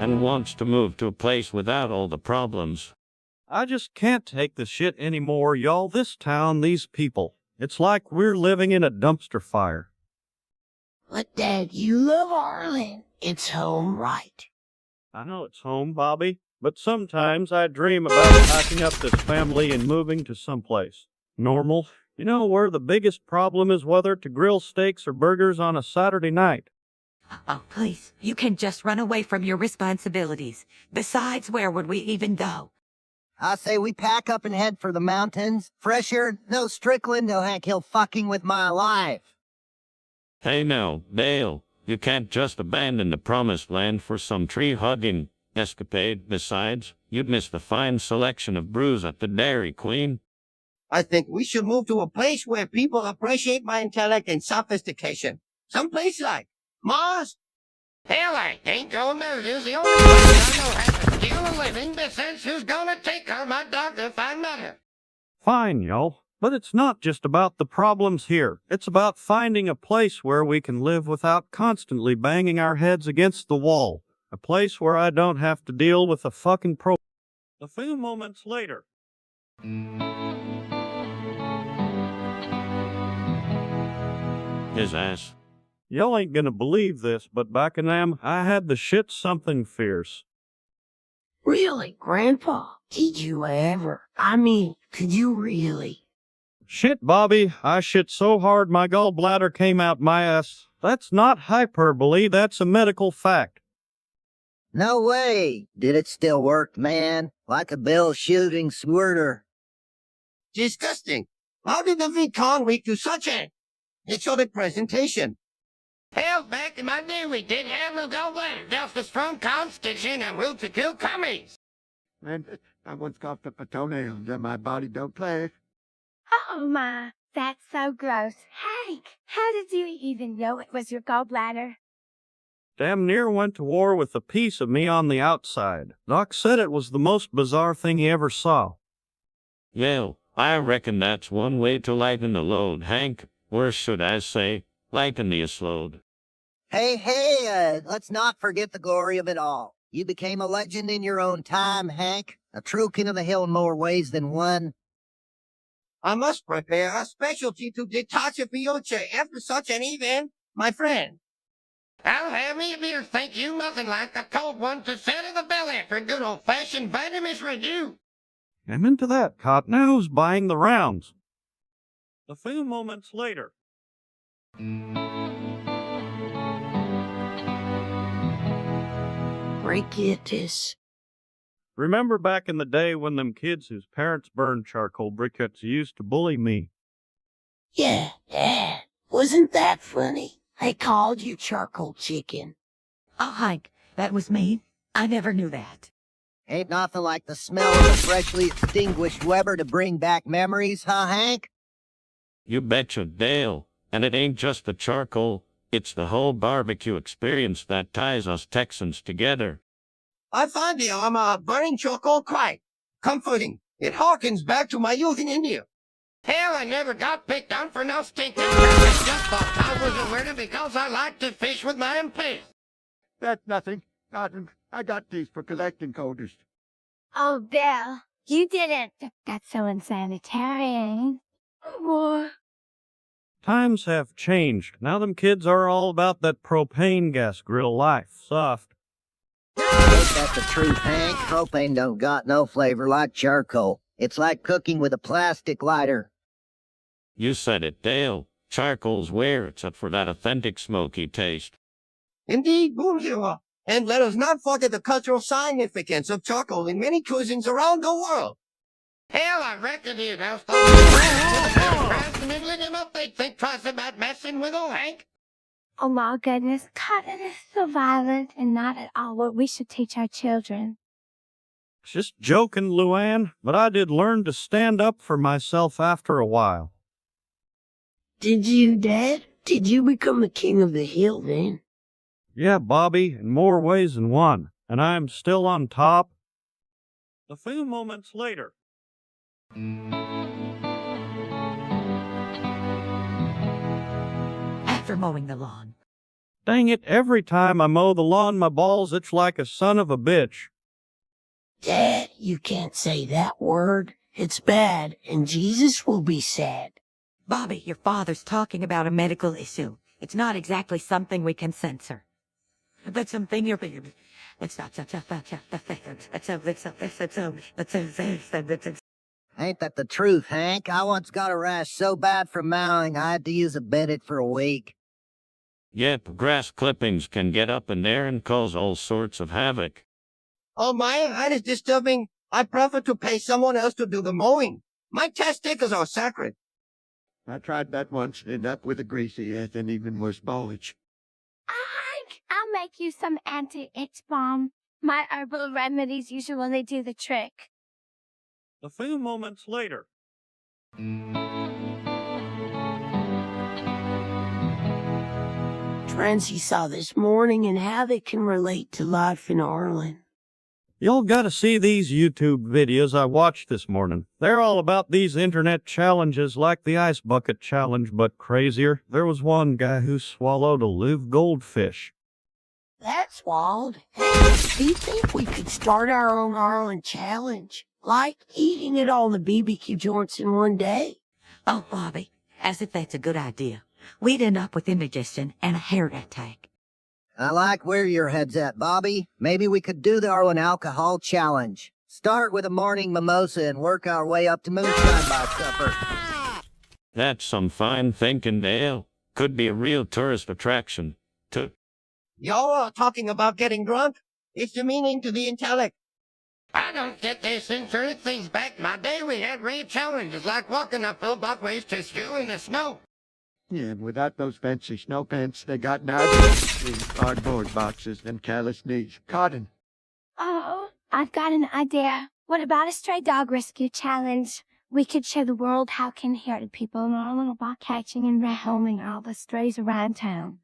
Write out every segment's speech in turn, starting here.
and wants to move to a place without all the problems. I just can't take the shit anymore, y'all. This town, these people. It's like we're living in a dumpster fire. But Dad, you love Arlen. It's home, right? I know it's home, Bobby, but sometimes I dream about packing up this family and moving to someplace normal. You know, where the biggest problem is whether to grill steaks or burgers on a Saturday night. Oh, please. You can just run away from your responsibilities. Besides, where would we even go? I say we pack up and head for the mountains. Fresh air, no Strickland, no Hank Hill fucking with my life. Hey now, Dale, you can't just abandon the promised land for some tree-hugging escapade. Besides, you'd miss the fine selection of brews at the Dairy Queen. I think we should move to a place where people appreciate my intellect and sophistication. Someplace like Mars. Hell, I ain't going there. It's the only place I know how to steal a living. Besides, who's gonna take her, my dog, if I met her? Fine, y'all. But it's not just about the problems here. It's about finding a place where we can live without constantly banging our heads against the wall. A place where I don't have to deal with a fucking pro. A few moments later. His ass. Y'all ain't gonna believe this, but back in them, I had the shit something fierce. Really, Grandpa? Did you ever? I mean, could you really? Shit, Bobby, I shit so hard my gallbladder came out my ass. That's not hyperbole, that's a medical fact. No way. Did it still work, man? Like a Bill shooting squirter. Disgusting. How did the Kahn week do such a exotic presentation? Hell, back in my day, we did have a gallbladder. That's a strong constitution and will to kill commies. And I once got the toenails and my body don't play. Oh my, that's so gross. Hank, how did you even know it was your gallbladder? Damn near went to war with a piece of me on the outside. Doc said it was the most bizarre thing he ever saw. Well, I reckon that's one way to lighten the load, Hank. Or should I say, lighten the load. Hey, let's not forget the glory of it all. You became a legend in your own time, Hank. A true king of the hill in more ways than one. I must prepare a specialty to detach a future after such an event, my friend. I'll have me a beer, thank you. Nothing like a cold one to settle the belly for good old-fashioned vitamins review. I'm into that, Cotton. Who's buying the rounds? A few moments later. Briquettes. Remember back in the day when them kids whose parents burned charcoal briquettes used to bully me? Yeah, Dad. Wasn't that funny? They called you charcoal chicken. Oh, Hank, that was me. I never knew that. Ain't nothing like the smell of a freshly extinguished Weber to bring back memories, huh, Hank? You betcha, Dale. And it ain't just the charcoal, it's the whole barbecue experience that ties us Texans together. I find the aroma of burning charcoal quite comforting. It harkens back to my youth in India. Hell, I never got picked on for no stinking crap. I just thought I was a weirdo because I like to fish with my MP. That's nothing. I got these for collecting colders. Oh, Bill, you didn't. That's so unsanitary. Or Times have changed. Now them kids are all about that propane gas grill life. Soft. Ain't that the truth, Hank? Propane don't got no flavor like charcoal. It's like cooking with a plastic lighter. You said it, Dale. Charcoal's where, except for that authentic smoky taste. Indeed, bonjour. And let us not forget the cultural significance of charcoal in many cuisines around the world. Hell, I reckon you'd have to the middle of them up. They'd think twice about messing with old Hank. oh my goodness, Cotton is so violent and not at all what we should teach our children. Just joking, Luann, but I did learn to stand up for myself after a while. Did you, Dad? Did you become the king of the hill then? Yeah, Bobby, in more ways than one, and I'm still on top. A few moments later. After after mowing the lawn. Dang it, every time I mow the lawn, my balls itch like a son of a bitch. Dad, you can't say that word. It's bad, and Jesus will be sad. Bobby, your father's talking about a medical issue. It's not exactly something we can censor. But something you're being. It's not such a. Ain't that the truth, Hank? I once got a rash so bad from mowing I had to use a Bennett for a week. Yep, grass clippings can get up in there and cause all sorts of havoc. Oh my, that is disturbing. I prefer to pay someone else to do the mowing. My testicles are sacred. I tried that once, ended up with a greasy ass and even worse bowage. Hank, I'll make you some anti-itch balm. My herbal remedies usually do the trick. A few moments later. Trends he saw this morning and how they can relate to life in Arlen. Y'all gotta see these YouTube videos I watched this morning. They're all about these internet challenges like the ice bucket challenge, but crazier. There was one guy who swallowed a live goldfish. That's wild. Hey, do you think we could start our own Arlen challenge? Like eating at all the BBQ joints in one day? Oh, Bobby, as if that's a good idea. We'd end up with indigestion and a heart attack. I like where your head's at, Bobby. Maybe we could do the Arlen Alcohol Challenge. Start with a morning mimosa and work our way up to moonshine by supper. That's some fine thinking, Dale. Could be a real tourist attraction. Y'all are talking about getting drunk? It's demeaning to the intellect. I don't get this. In certain things back in my day, we had real challenges like walking uphill walkways to school in the snow. Yeah, and without those fancy snow pants they got nowadays, these cardboard boxes and callous knees. Cotton. Oh, I've got an idea. What about a stray dog rescue challenge? We could show the world how can-hearted people in Arlen about catching and rehoming all the strays around town.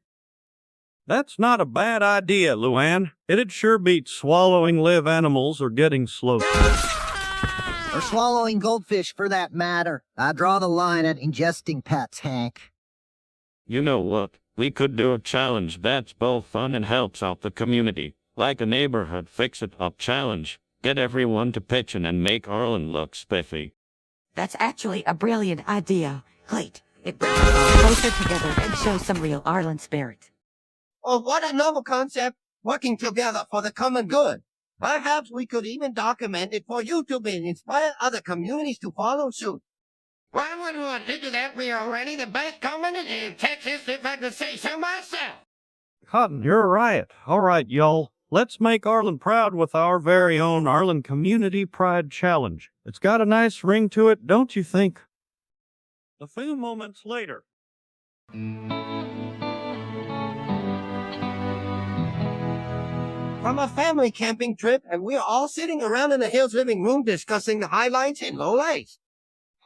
That's not a bad idea, Luann. It'd sure beat swallowing live animals or getting slow. Or swallowing goldfish, for that matter. I draw the line at ingesting pets, Hank. You know what? We could do a challenge that's both fun and helps out the community. Like a neighborhood fix-it-up challenge. Get everyone to pitch in and make Arlen look spiffy. That's actually a brilliant idea. Wait, it brings us all closer together and shows some real Arlen spirit. Oh, what a novel concept, working together for the common good. Perhaps we could even document it for YouTube and inspire other communities to follow suit. Why would we want to do that? We are already the best community in Texas, if I could say so myself. Cotton, you're a riot. All right, y'all. Let's make Arlen proud with our very own Arlen Community Pride Challenge. It's got a nice ring to it, don't you think? A few moments later. From a family camping trip, and we're all sitting around in the Hills living room discussing the highlights and lowlights.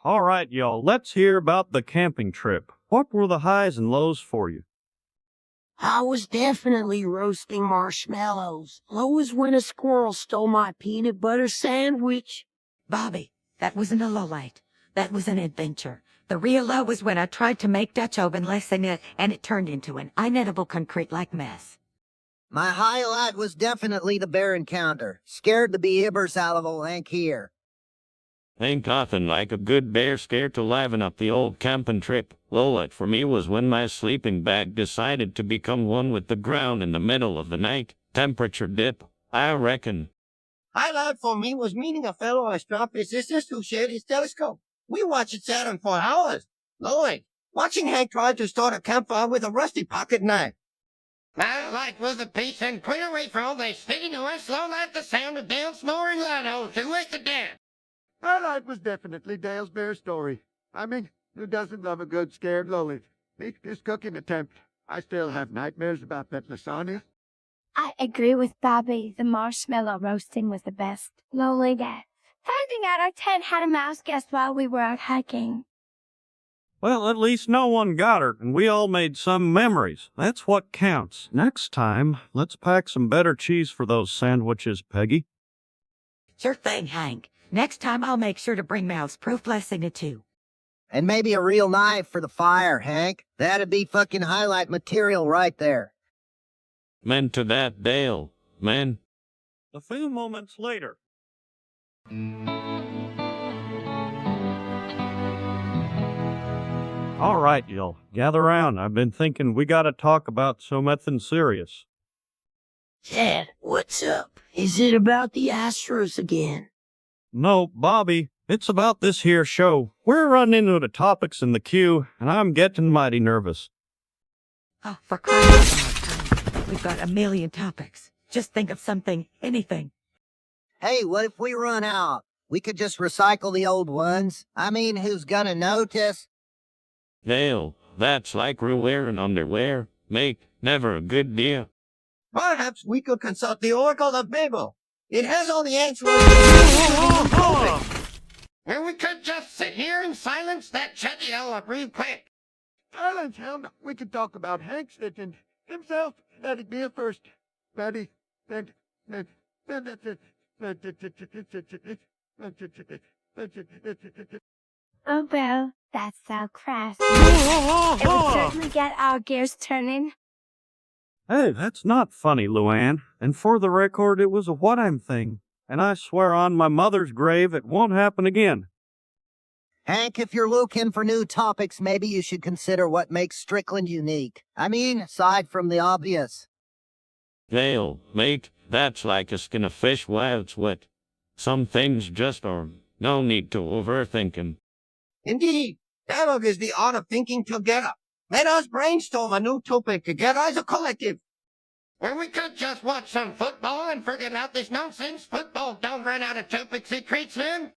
All right, y'all, let's hear about the camping trip. What were the highs and lows for you? I was definitely roasting marshmallows. Low was when a squirrel stole my peanut butter sandwich. Bobby, that wasn't a lowlight. That was an adventure. The real low was when I tried to make Dutch oven less than it, and it turned into an inedible concrete-like mess. My highlight was definitely the bear encounter. Scared the beavers out of old Hank here. Ain't nothing like a good bear scare to liven up the old camping trip. Lowlight for me was when my sleeping bag decided to become one with the ground in the middle of the night. Temperature dip, I reckon. Highlight for me was meeting a fellow astrophysicist who shared his telescope. We watched Saturn for hours. Lowlight, watching Hank try to start a campfire with a rusty pocket knife. My light was a peace and clear away from all they steady noise, slow like the sound of Dale snoring loud holes to wake the dead. Highlight was definitely Dale's bear story. I mean, who doesn't love a good scared lowlight? Neat his cooking attempt. I still have nightmares about that lasagna. I agree with Bobby. The marshmallow roasting was the best. Lowly death. Finding out our tent had a mouse guest while we were out hiking. Well, at least no one got hurt, and we all made some memories. That's what counts. Next time, let's pack some better cheese for those sandwiches, Peggy. Sure thing, Hank. Next time I'll make sure to bring mouse-proof blessing too. And maybe a real knife for the fire, Hank. That'd be fucking highlight material right there. Man to that Dale, man. A few moments later. All right, y'all, gather round. I've been thinking we gotta talk about something serious. Dad, what's up? Is it about the Astros again? No, Bobby, it's about this here show. We're running into the topics in the queue, and I'm getting mighty nervous. Oh, for crying out loud, honey. We've got a million topics. Just think of something, anything. Hey, what if we run out? We could just recycle the old ones. I mean, who's gonna notice? Dale, that's like wearing underwear. Make never a good deal. Perhaps we could consult the Oracle of Babel. It has all the answers. And we could just sit here and silence that chatty yell real quick. Silence, hell, we could talk about Hank and himself. That'd be a first. Betty, Oh, well, that's so crass. It would certainly get our gears turning. Hey, that's not funny, Luann. And for the record, it was a what-I'm thing. And I swear on my mother's grave it won't happen again. Hank, if you're looking for new topics, maybe you should consider what makes Strickland unique. I mean, aside from the obvious. Dale, mate, that's like a skin of fish while it's wet. Some things just are. No need to overthink 'em. Indeed, dialogue is the art of thinking together. Let us brainstorm a new topic together as a collective. Or we could just watch some football and forget out this nonsense. Football don't run out of topics it treats in.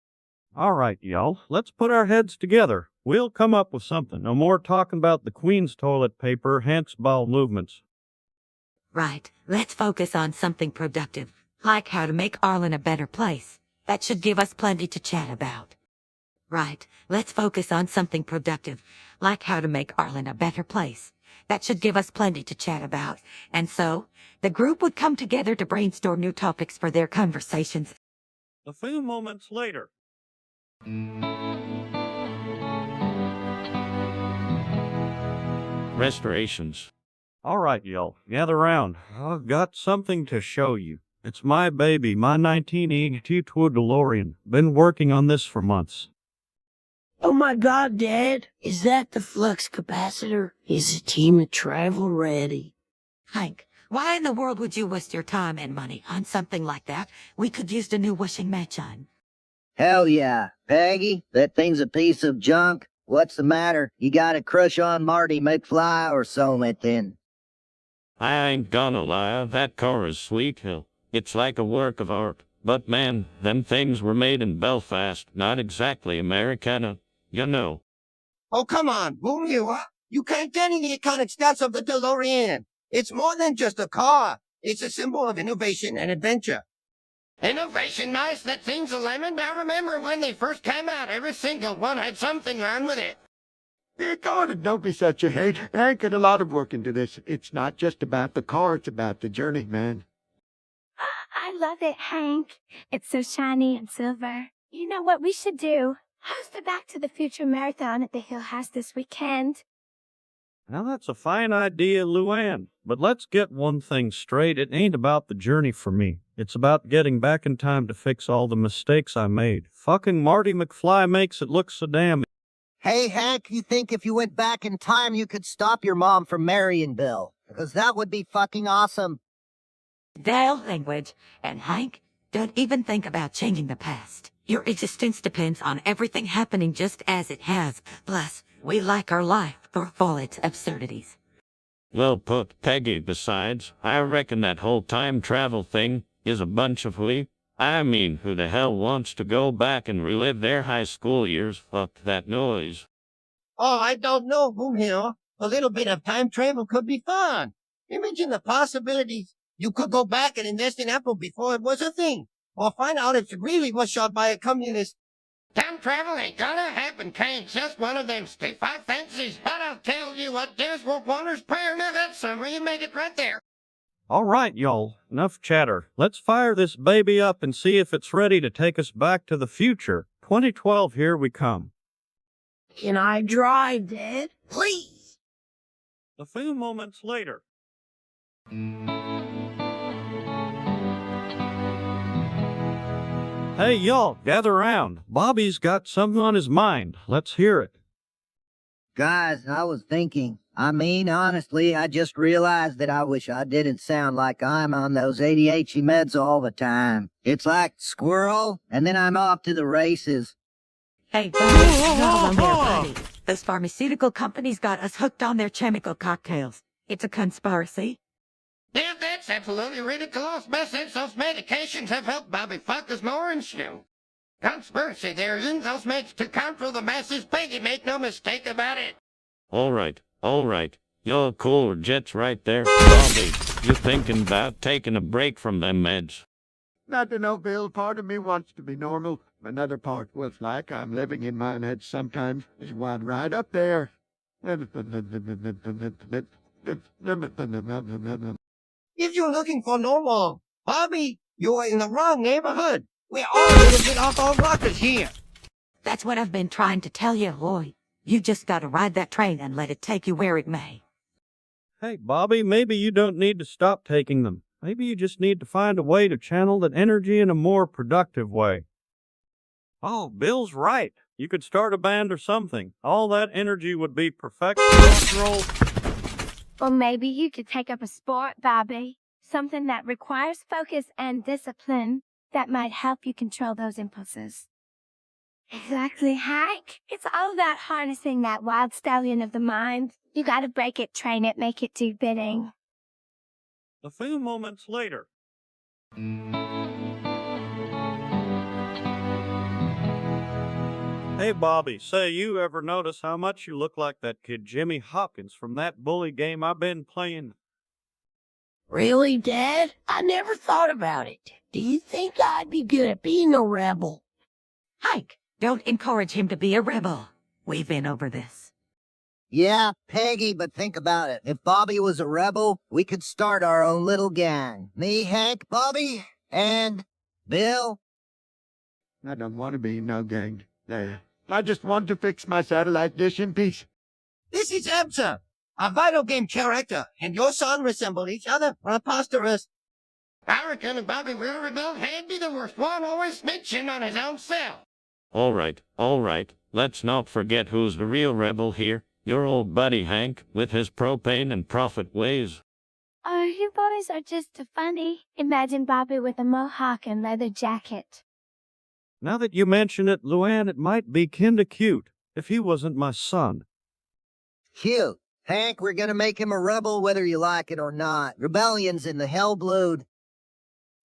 All right, y'all, let's put our heads together. We'll come up with something. No more talking about the Queen's toilet paper, hence bowel movements. Right. Let's focus on something productive, like how to make Arlen a better place. That should give us plenty to chat about. Right. Let's focus on something productive, like how to make Arlen a better place. That should give us plenty to chat about. And so, the group would come together to brainstorm new topics for their conversations. A few moments later. Restorations. All right, y'all, gather round. I've got something to show you. It's my baby, my 1982 DeLorean. Been working on this for months. Oh my God, Dad, is that the flux capacitor? Is the team of travel ready? Hank, why in the world would you waste your time and money on something like that? We could use the new washing machine. Hell yeah. Peggy, that thing's a piece of junk. What's the matter? You got a crush on Marty McFly or something? I ain't gonna lie, that car is sweet, hell. It's like a work of art. But man, them things were made in Belfast, not exactly Americana, you know. Oh, come on, boom you up. You can't get any iconic stats of the DeLorean. It's more than just a car. It's a symbol of innovation and adventure. Innovation, nice. That thing's a lemon. I remember when they first came out, every single one had something wrong with it. Dear God, don't be such a hate. Hank put a lot of work into this. It's not just about the car, it's about the journey, man. I love it, Hank. It's so shiny and silver. You know what we should do? Host the Back to the Future Marathon at the Hill House this weekend. Now that's a fine idea, Luann. But let's get one thing straight. It ain't about the journey for me. It's about getting back in time to fix all the mistakes I made. Fucking Marty McFly makes it look so damn... Hey, Hank, you think if you went back in time you could stop your mom from marrying Bill? Because that would be fucking awesome. Dale language. And Hank, don't even think about changing the past. Your existence depends on everything happening just as it has. Plus, we like our life for all its absurdities. Well put, Peggy. Besides, I reckon that whole time travel thing is a bunch of hooey. I mean, who the hell wants to go back and relive their high school years? Fuck that noise. Oh, I don't know, boom here. A little bit of time travel could be fun. Imagine the possibilities. You could go back and invest in Apple before it was a thing. Or find out if it really was shot by a communist. Time travel ain't gonna happen, Kane's just one of them stiff-eyed fancies. But I'll tell you what, there's what Wonder's prayer. Now that's summary, you made it right there. All right, y'all. Enough chatter. Let's fire this baby up and see if it's ready to take us back to the future. 2012, here we come. Can I drive, Dad? Please. A few moments later. Hey, y'all, gather round. Bobby's got something on his mind. Let's hear it. Guys, I was thinking. Honestly, I just realized that I wish I didn't sound like I'm on those ADHD meds all the time. It's like squirrel, and then I'm off to the races. Hey, Bobby, y'all on there, buddy. Those pharmaceutical companies got us hooked on their chemical cocktails. It's a conspiracy. Yeah, that's absolutely ridiculous message. Those medications have helped Bobby fuck us more and shit. Conspiracy theories, those meds to control the masses. Peggy, make no mistake about it. All right. You're cooler jets right there. Bobby, you thinking about taking a break from them meds? Not to know, Bill. Part of me wants to be normal. Another part was like I'm living in my own head sometimes. There's one right up there. If you're looking for normal, Bobby, you're in the wrong neighborhood. We're all a little bit off our rockers here. That's what I've been trying to tell you, Lloyd. You just gotta ride that train and let it take you where it may. Hey, Bobby, maybe you don't need to stop taking them. Maybe you just need to find a way to channel that energy in a more productive way. Oh, Bill's right. You could start a band or something. All that energy would be perfect for rock and roll. Or maybe you could take up a sport, Bobby. Something that requires focus and discipline that might help you control those impulses. Exactly, Hank. It's all about harnessing that wild stallion of the mind. You gotta break it, train it, make it do bidding. A few moments later. Hey, Bobby, say, you ever notice how much you look like that kid Jimmy Hopkins from that bully game I've been playing? Really, Dad? I never thought about it. Do you think I'd be good at being a rebel? Hank, don't encourage him to be a rebel. We've been over this. Yeah, Peggy, but think about it. If Bobby was a rebel, we could start our own little gang. Me, Hank, Bobby, and Bill. I don't want to be in no gang. I just want to fix my satellite dish in peace. This is Absa, a vital game character, and your son resemble each other. Preposterous. I reckon Bobby will rebel. He'd be the worst one, always snitching on his own self. All right. Let's not forget who's the real rebel here. Your old buddy Hank, with his propane and profit ways. Oh, you boys are just too funny. Imagine Bobby with a mohawk and leather jacket. Now that you mention it, Luann, it might be kinda cute if he wasn't my son. Cute. Hank, we're gonna make him a rebel whether you like it or not. Rebellion's in the hell blued.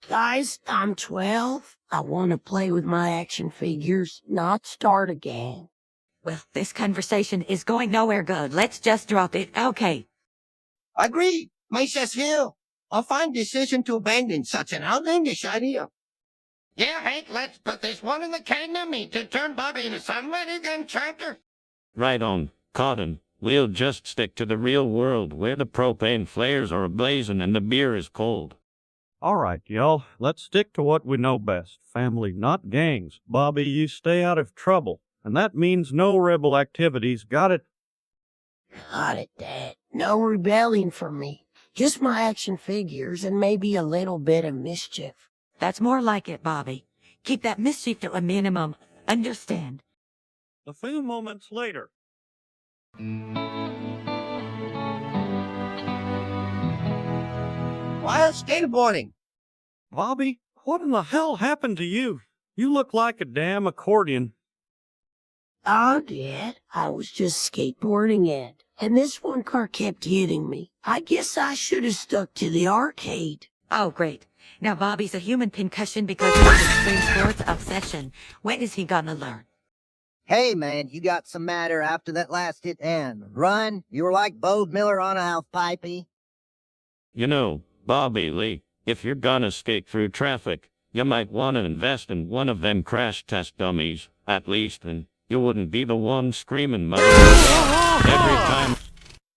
Guys, I'm 12. I want to play with my action figures, not start a gang. Well, this conversation is going nowhere good. Let's just drop it. Okay. Agreed. Mrs. Hill. A fine decision to abandon such an outlandish idea. Yeah, Hank, let's put this one in the can of meat to turn Bobby into some ready gun tractor. Right on, Cotton. We'll just stick to the real world where the propane flares are ablazing and the beer is cold. All right, y'all, let's stick to what we know best. Family, not gangs. Bobby, you stay out of trouble. And that means no rebel activities, got it? Got it, Dad. No rebellion for me. Just my action figures and maybe a little bit of mischief. That's more like it, Bobby. Keep that mischief to a minimum. Understand? A few moments later. While skateboarding. Bobby, what in the hell happened to you? You look like a damn accordion. Oh, Dad, I was just skateboarding and this one car kept hitting me. I guess I should have stuck to the arcade. Oh, great. Now Bobby's a human pincushion because of his extreme sports obsession. When is he gonna learn? Hey, man, you got some matter after that last hit and run? You were like Bode Miller on a half pipey. You know, Bobby Lee, if you're gonna skate through traffic, you might want to invest in one of them crash test dummies, at least, and you wouldn't be the one screaming mother every time.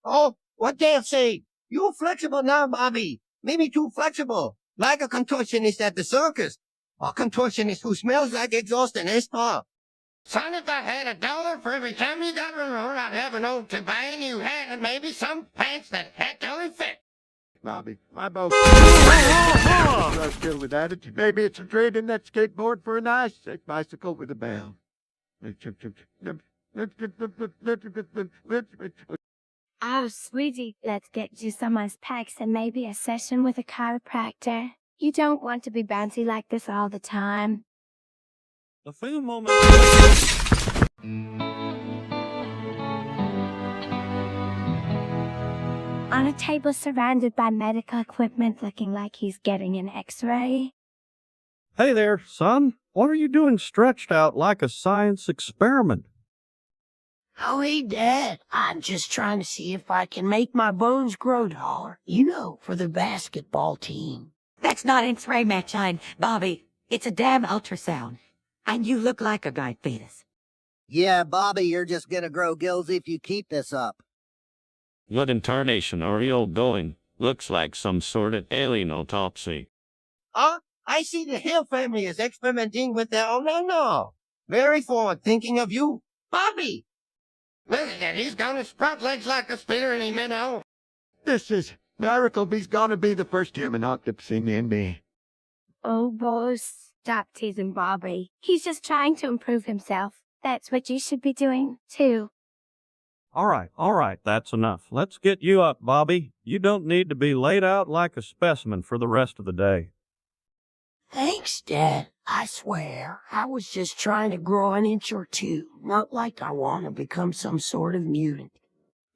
Oh, what they'll say. You're flexible now, Bobby. Maybe too flexible. Like a contortionist at the circus. A contortionist who smells like exhaust and asphalt. Son, if I had $1 for every time you got run over, I'd have an old to buy a new hat and maybe some pants that actually fit. Bobby, my boat. I'm still with attitude. Maybe it's a trade in that skateboard for a nice sick bicycle with a bell. Oh, sweetie, let's get you some ice packs and maybe a session with a chiropractor. You don't want to be bouncy like this all the time. A few moments. On a table surrounded by medical equipment looking like he's getting an x-ray. Hey there, son. What are you doing stretched out like a science experiment? Oh, hey, Dad. I'm just trying to see if I can make my bones grow taller. You know, for the basketball team. That's not X-ray, Martian, Bobby. It's a damn ultrasound. And you look like a guy fetus. Yeah, Bobby, you're just gonna grow gills if you keep this up. What incarnation are you all going? Looks like some sort of alien autopsy. I see the Hill family is experimenting with their own. No. Very forward thinking of you, Bobby. Look at that, he's gonna sprout legs like a spitter and he meant oh. This is Miracleby's gonna be the first human octopus in the NBA. Oh, boss, stop teasing Bobby. He's just trying to improve himself. That's what you should be doing, too. All right, that's enough. Let's get you up, Bobby. You don't need to be laid out like a specimen for the rest of the day. Thanks, Dad. I swear, I was just trying to grow an inch or two. Not like I want to become some sort of mutant.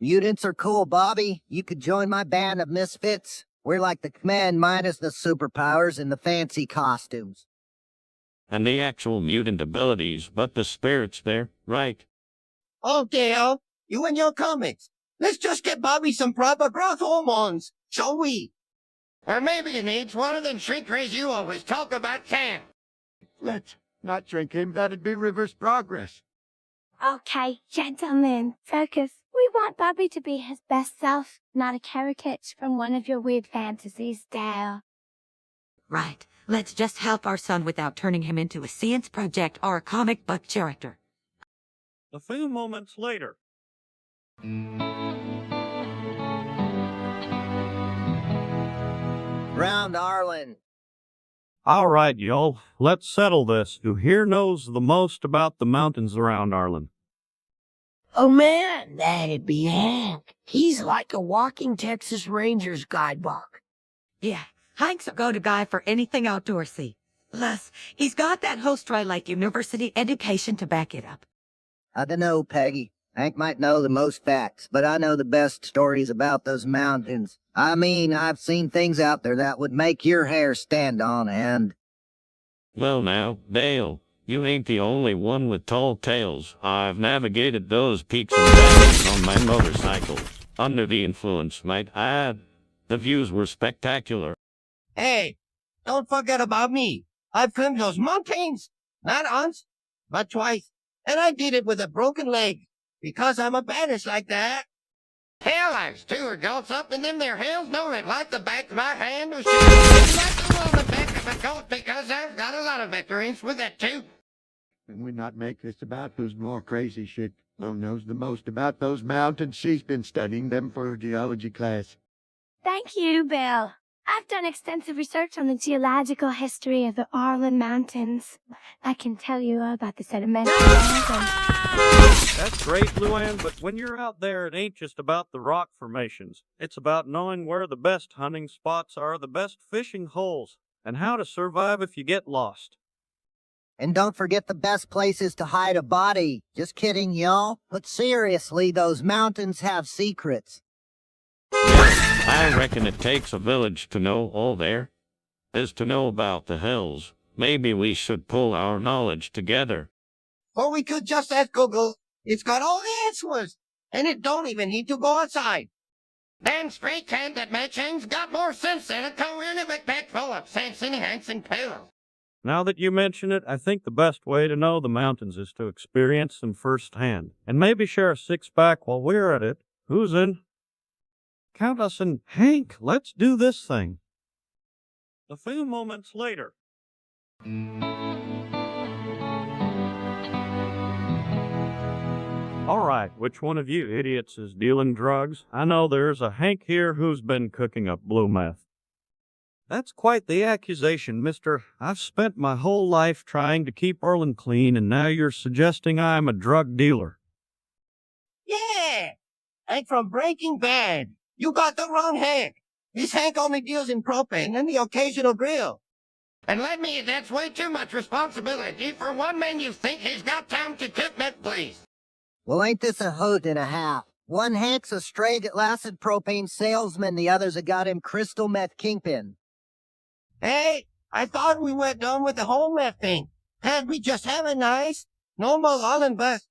Mutants are cool, Bobby. You could join my band of misfits. We're like the command minus the superpowers and the fancy costumes. And the actual mutant abilities, but the spirit's there, right? Okay, Al, you and your comics. Let's just get Bobby some proper growth hormones, shall we? Or maybe he needs one of them shrink rays you always talk about, Kahn. Let's not shrink him. That'd be reverse progress. Okay, gentlemen, focus. We want Bobby to be his best self, not a caricature from one of your weird fantasies, Dale. Right. Let's just help our son without turning him into a science project or a comic book character. A few moments later. Round Arlen. All right, y'all. Let's settle this. Who here knows the most about the mountains around Arlen? Oh, man, that'd be Hank. He's like a walking Texas Rangers guidebook. Yeah, Hank's a go-to guy for anything outdoorsy. Plus, he's got that Hostry-like university education to back it up. I dunno, Peggy. Hank might know the most facts, but I know the best stories about those mountains. I mean, I've seen things out there that would make your hair stand on end. Well now, Dale, you ain't the only one with tall tales. I've navigated those peaks and valleys on my motorcycle. Under the influence, might I add. The views were spectacular. Hey, don't forget about me. I've climbed those mountains. Not once, but twice. And I did it with a broken leg. Because I'm a badass like that. Hell, I've 2 adults up in them there hills know it like the back of my hand or shit like the wool on the back of a goat because I've got a lot of experience with that too. Can we not make this about who's more crazy shit? Who knows the most about those mountains? She's been studying them for her geology class. Thank you, Bill. I've done extensive research on the geological history of the Arlen Mountains. I can tell you all about the sedimentary layers and... That's great, Luann, but when you're out there, it ain't just about the rock formations. It's about knowing where the best hunting spots are, the best fishing holes, and how to survive if you get lost. And don't forget the best places to hide a body. Just kidding, y'all. But seriously, those mountains have secrets. I reckon it takes a village to know all there is to know about the hills. Maybe we should pull our knowledge together. Or we could just ask Google. It's got all the answers. And it don't even need to go outside. Damn straight Kahn, that Martian's got more sense than a co-in back full of sense-enhancing pills. Now that you mention it, I think the best way to know the mountains is to experience them firsthand, and maybe share a 6-pack while we're at it. Who's in? Count us in. Hank, let's do this thing. A few moments later. All right, which one of you idiots is dealing drugs? I know there's a Hank here who's been cooking up blue meth. That's quite the accusation, mister. I've spent my whole life trying to keep Arlen clean, and now you're suggesting I'm a drug dealer. Yeah! Hank from Breaking Bad. You got the wrong Hank. This Hank only deals in propane and the occasional grill. And let me, that's way too much responsibility for one man. You think he's got time to cook meth, please? Well, ain't this a hoot and a half? One Hank's a straight acid propane salesman, the other's a goddamn crystal meth kingpin. Hey, I thought we were done with the whole meth thing. Can't we just have a nice, normal Arlen bus?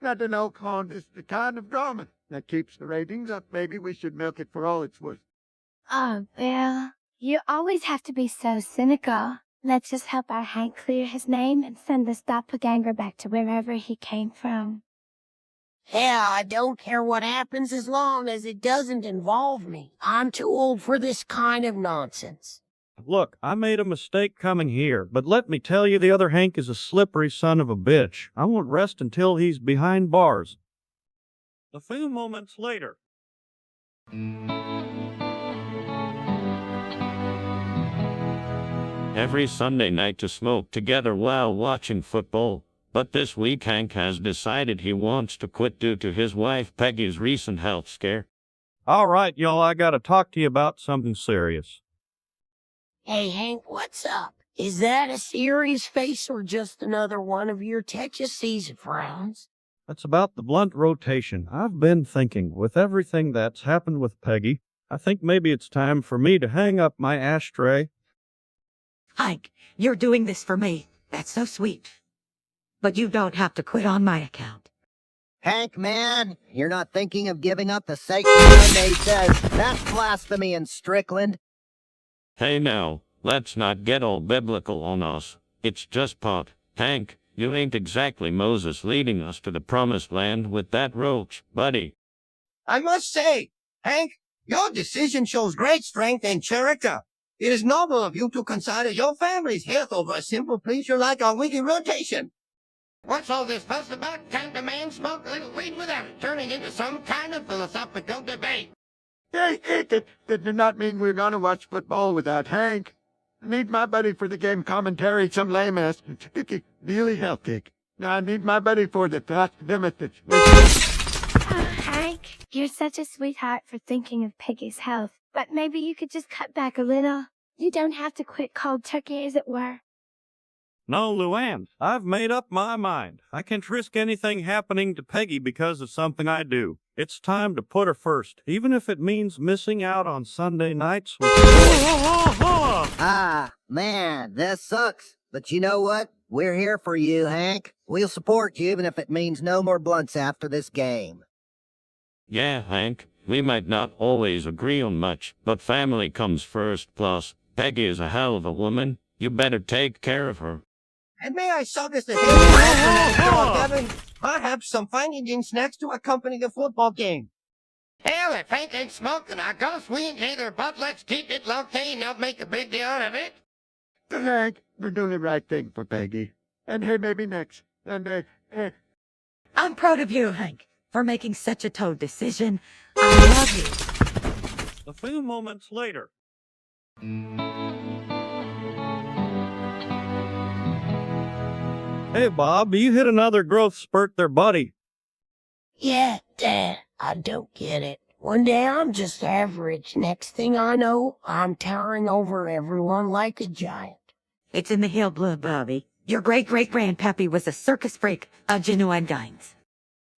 Got to know, Kahn is the kind of drama that keeps the ratings up. Maybe we should milk it for all it's worth. Oh, Bill, you always have to be so cynical. Let's just help our Hank clear his name and send this doppelganger back to wherever he came from. Yeah, I don't care what happens as long as it doesn't involve me. I'm too old for this kind of nonsense. Look, I made a mistake coming here, but let me tell you, the other Hank is a slippery son of a bitch. I won't rest until he's behind bars. A few moments later. Every Sunday night to smoke together while watching football. But this week Hank has decided he wants to quit due to his wife Peggy's recent health scare. All right, y'all, I gotta talk to you about something serious. Hey, Hank, what's up? Is that a serious face or just another one of your Texas season frowns? That's about the blunt rotation. I've been thinking, with everything that's happened with Peggy, I think maybe it's time for me to hang up my ashtray. Hank, you're doing this for me. That's so sweet. But you don't have to quit on my account. Hank, man, you're not thinking of giving up the sacred Monday says. That's blasphemy in Strickland. Hey now, let's not get all biblical on us. It's just pot. Hank, you ain't exactly Moses leading us to the promised land with that roach, buddy. I must say, Hank, your decision shows great strength and character. It is noble of you to consider your family's health over a simple pleasure like our weekly rotation. What's all this fuss about? Can't a man smoke a little weed without it turning into some kind of philosophical debate? That did not mean we're gonna watch football without Hank. I need my buddy for the game commentary, some lame-ass, really healthy. I need my buddy for the method. Hank, you're such a sweetheart for thinking of Peggy's health, but maybe you could just cut back a little. You don't have to quit cold turkey, as it were. No, Luann, I've made up my mind. I can't risk anything happening to Peggy because of something I do. It's time to put her first, even if it means missing out on Sunday nights with Ah, man, this sucks. But you know what? We're here for you, Hank. We'll support you even if it means no more blunts after this game. Yeah, Hank, we might not always agree on much, but family comes first. Plus, Peggy is a hell of a woman. You better take care of her. And may I suggest that Devin, perhaps some fine Indian snacks to accompany the football game. Hell, if Hank ain't smoking, I guess we ain't either, but let's keep it low-key and not make a big deal out of it. Hank, we're doing the right thing for Peggy. And hey, maybe next. And I'm proud of you, Hank, for making such a toad decision. I love you. A few moments later. Hey, Bob, you hit another growth spurt there, buddy. Yeah, Dad, I don't get it. One day I'm just average. Next thing I know, I'm towering over everyone like a giant. It's in the hill blood, Bobby. Your great-great-grandpappy was a circus freak of genuine kinds.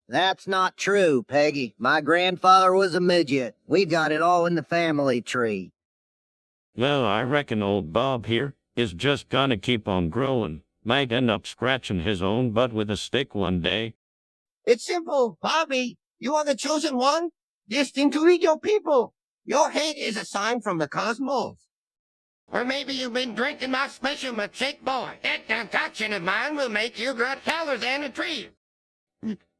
That's not true, Peggy. My grandfather was a midget. We got it all in the family tree. Well, I reckon old Bob here is just gonna keep on growing. Might end up scratching his own butt with a stick one day. It's simple, Bobby. You are the chosen one, destined to lead your people. Your head is a sign from the cosmos. Or maybe you've been drinking my special milkshake, boy. That concoction of mine will make you grow taller than a tree.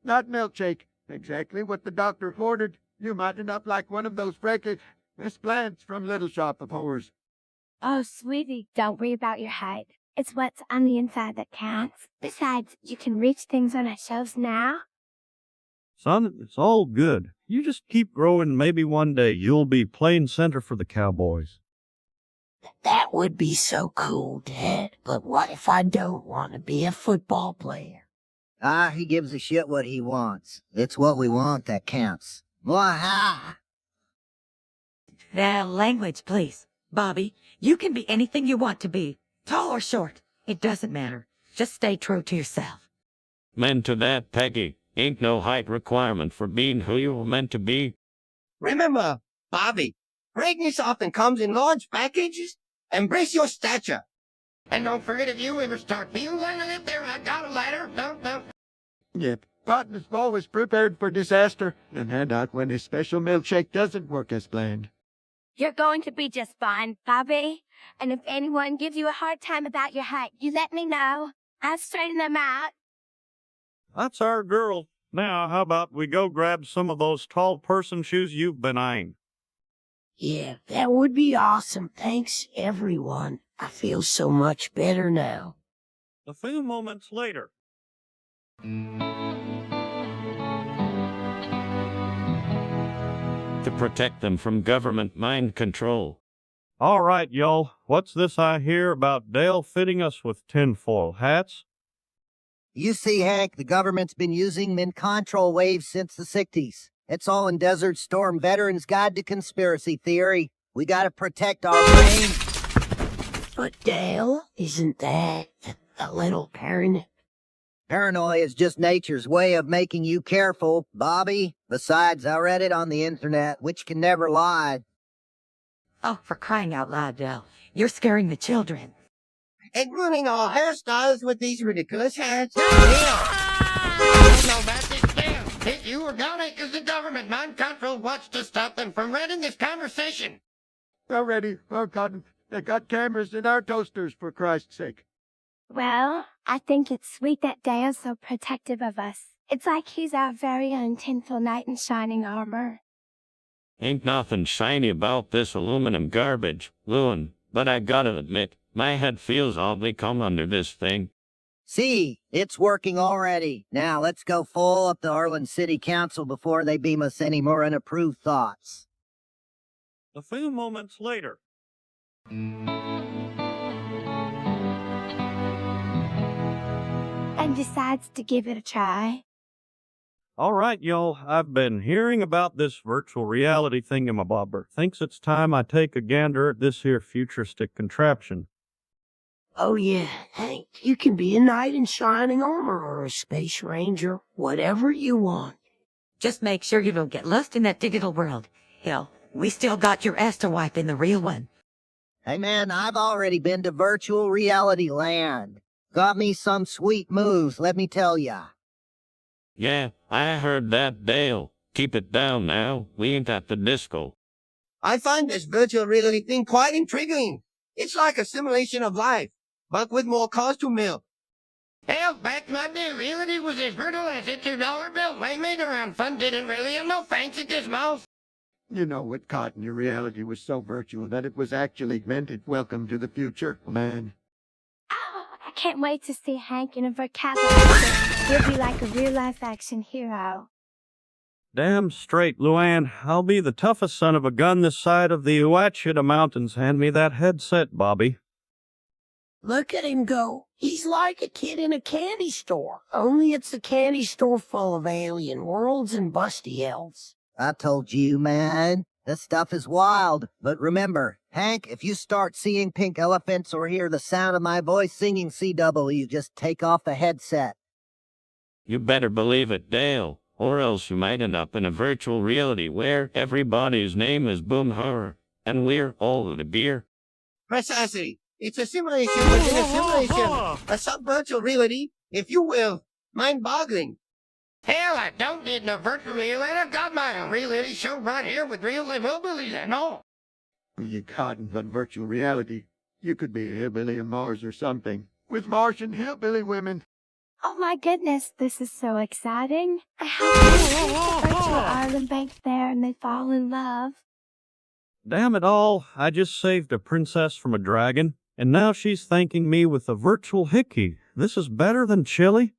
not milkshake. Exactly what the doctor ordered. You might end up like one of those freaky Miss Plants from Little Shop of Horrors. Oh, sweetie, don't worry about your height. It's what's on the inside that counts. Besides, you can reach things on our shelves now. Son, it's all good. You just keep growing. Maybe one day you'll be playing center for the Cowboys. That would be so cool, Dad. But what if I don't want to be a football player? He gives a shit what he wants. It's what we want that counts. Waha! Now, language, please. Bobby, you can be anything you want to be. Tall or short. It doesn't matter. Just stay true to yourself. Meant to that, Peggy. Ain't no height requirement for being who you were meant to be. Remember, Bobby, greatness often comes in large packages. Embrace your stature. And don't forget, if you ever start feeling like it there, I got a ladder. Don't. Yep, Cotton is always prepared for disaster, and hand out when his special milkshake doesn't work as planned. You're going to be just fine, Bobby. And if anyone gives you a hard time about your height, you let me know. I'll straighten them out. That's our girl. Now, how about we go grab some of those tall person shoes you've been eyeing? Yeah, that would be awesome. Thanks, everyone. I feel so much better now. A few moments later. To protect them from government mind control. All right, y'all. What's this I hear about Dale fitting us with tinfoil hats? You see, Hank, the government's been using mint control waves since the 60s. It's all in Desert Storm Veterans Guide to Conspiracy Theory. We gotta protect our brains. But Dale, isn't that a little paranoid? Paranoia is just nature's way of making you careful, Bobby. Besides, I read it on the internet, which can never lie. Oh, for crying out loud, Dell. You're scaring the children. And ruining our hairstyles with these ridiculous hats. No, that's it, damn. If you were gonna, because the government mind control wants to stop them from running this conversation. Already, oh, Cotton, they got cameras in our toasters, for Christ's sake. Well, I think it's sweet that Dale's so protective of us. It's like he's our very own tinfoil knight in shining armor. Ain't nothing shiny about this aluminum garbage, Lewin, but I gotta admit, my head feels oddly come under this thing. See, it's working already. Now let's go full up the Arlen City Council before they beam us any more unapproved thoughts. A few moments later. And decides to give it a try. All right, y'all, I've been hearing about this virtual reality thingamabobber. Thinks it's time I take a gander at this here futuristic contraption. Oh yeah, Hank, you can be a knight in shining armor or a space ranger, whatever you want. Just make sure you don't get lost in that digital world. Hell, we still got your ass to wipe in the real one. Hey man, I've already been to virtual reality land. Got me some sweet moves, let me tell ya. Yeah, I heard that, Dale. Keep it down now, we ain't at the disco. I find this virtual reality thing quite intriguing. It's like a simulation of life, but with more cars to milk. Hell, back in my day, reality was as brutal as a $2 bill. They made around fun didn't really have no fancy gizmos. You know what, Cotton, your reality was so virtual that it was actually meant. Welcome to the future, man. Oh, I can't wait to see Hank in a vocabulary. He'll be like a real-life action hero. Damn straight, Luann. I'll be the toughest son of a gun this side of the Ouachita Mountains. Hand me that headset, Bobby. Look at him go. He's like a kid in a candy store, only it's a candy store full of alien worlds and busty elves. I told you, man. This stuff is wild. But remember, Hank, if you start seeing pink elephants or hear the sound of my voice singing CW, just take off the headset. You better believe it, Dale, or else you might end up in a virtual reality where everybody's name is Boom Horror, and we're all the beer. Precisely. It's a simulation within a simulation. A sub-virtual reality, if you will. Mind-boggling. Hell, I don't need no virtual reality. I've got my own reality show right here with real hillbillies and all. You Cotton, but virtual reality. You could be a hillbilly on Mars or something, with Martian hillbilly women. Oh my goodness, this is so exciting. I hope you take the virtual Arlen bank there and they fall in love. Damn it all, I just saved a princess from a dragon, and now she's thanking me with a virtual hickey. This is better than chili.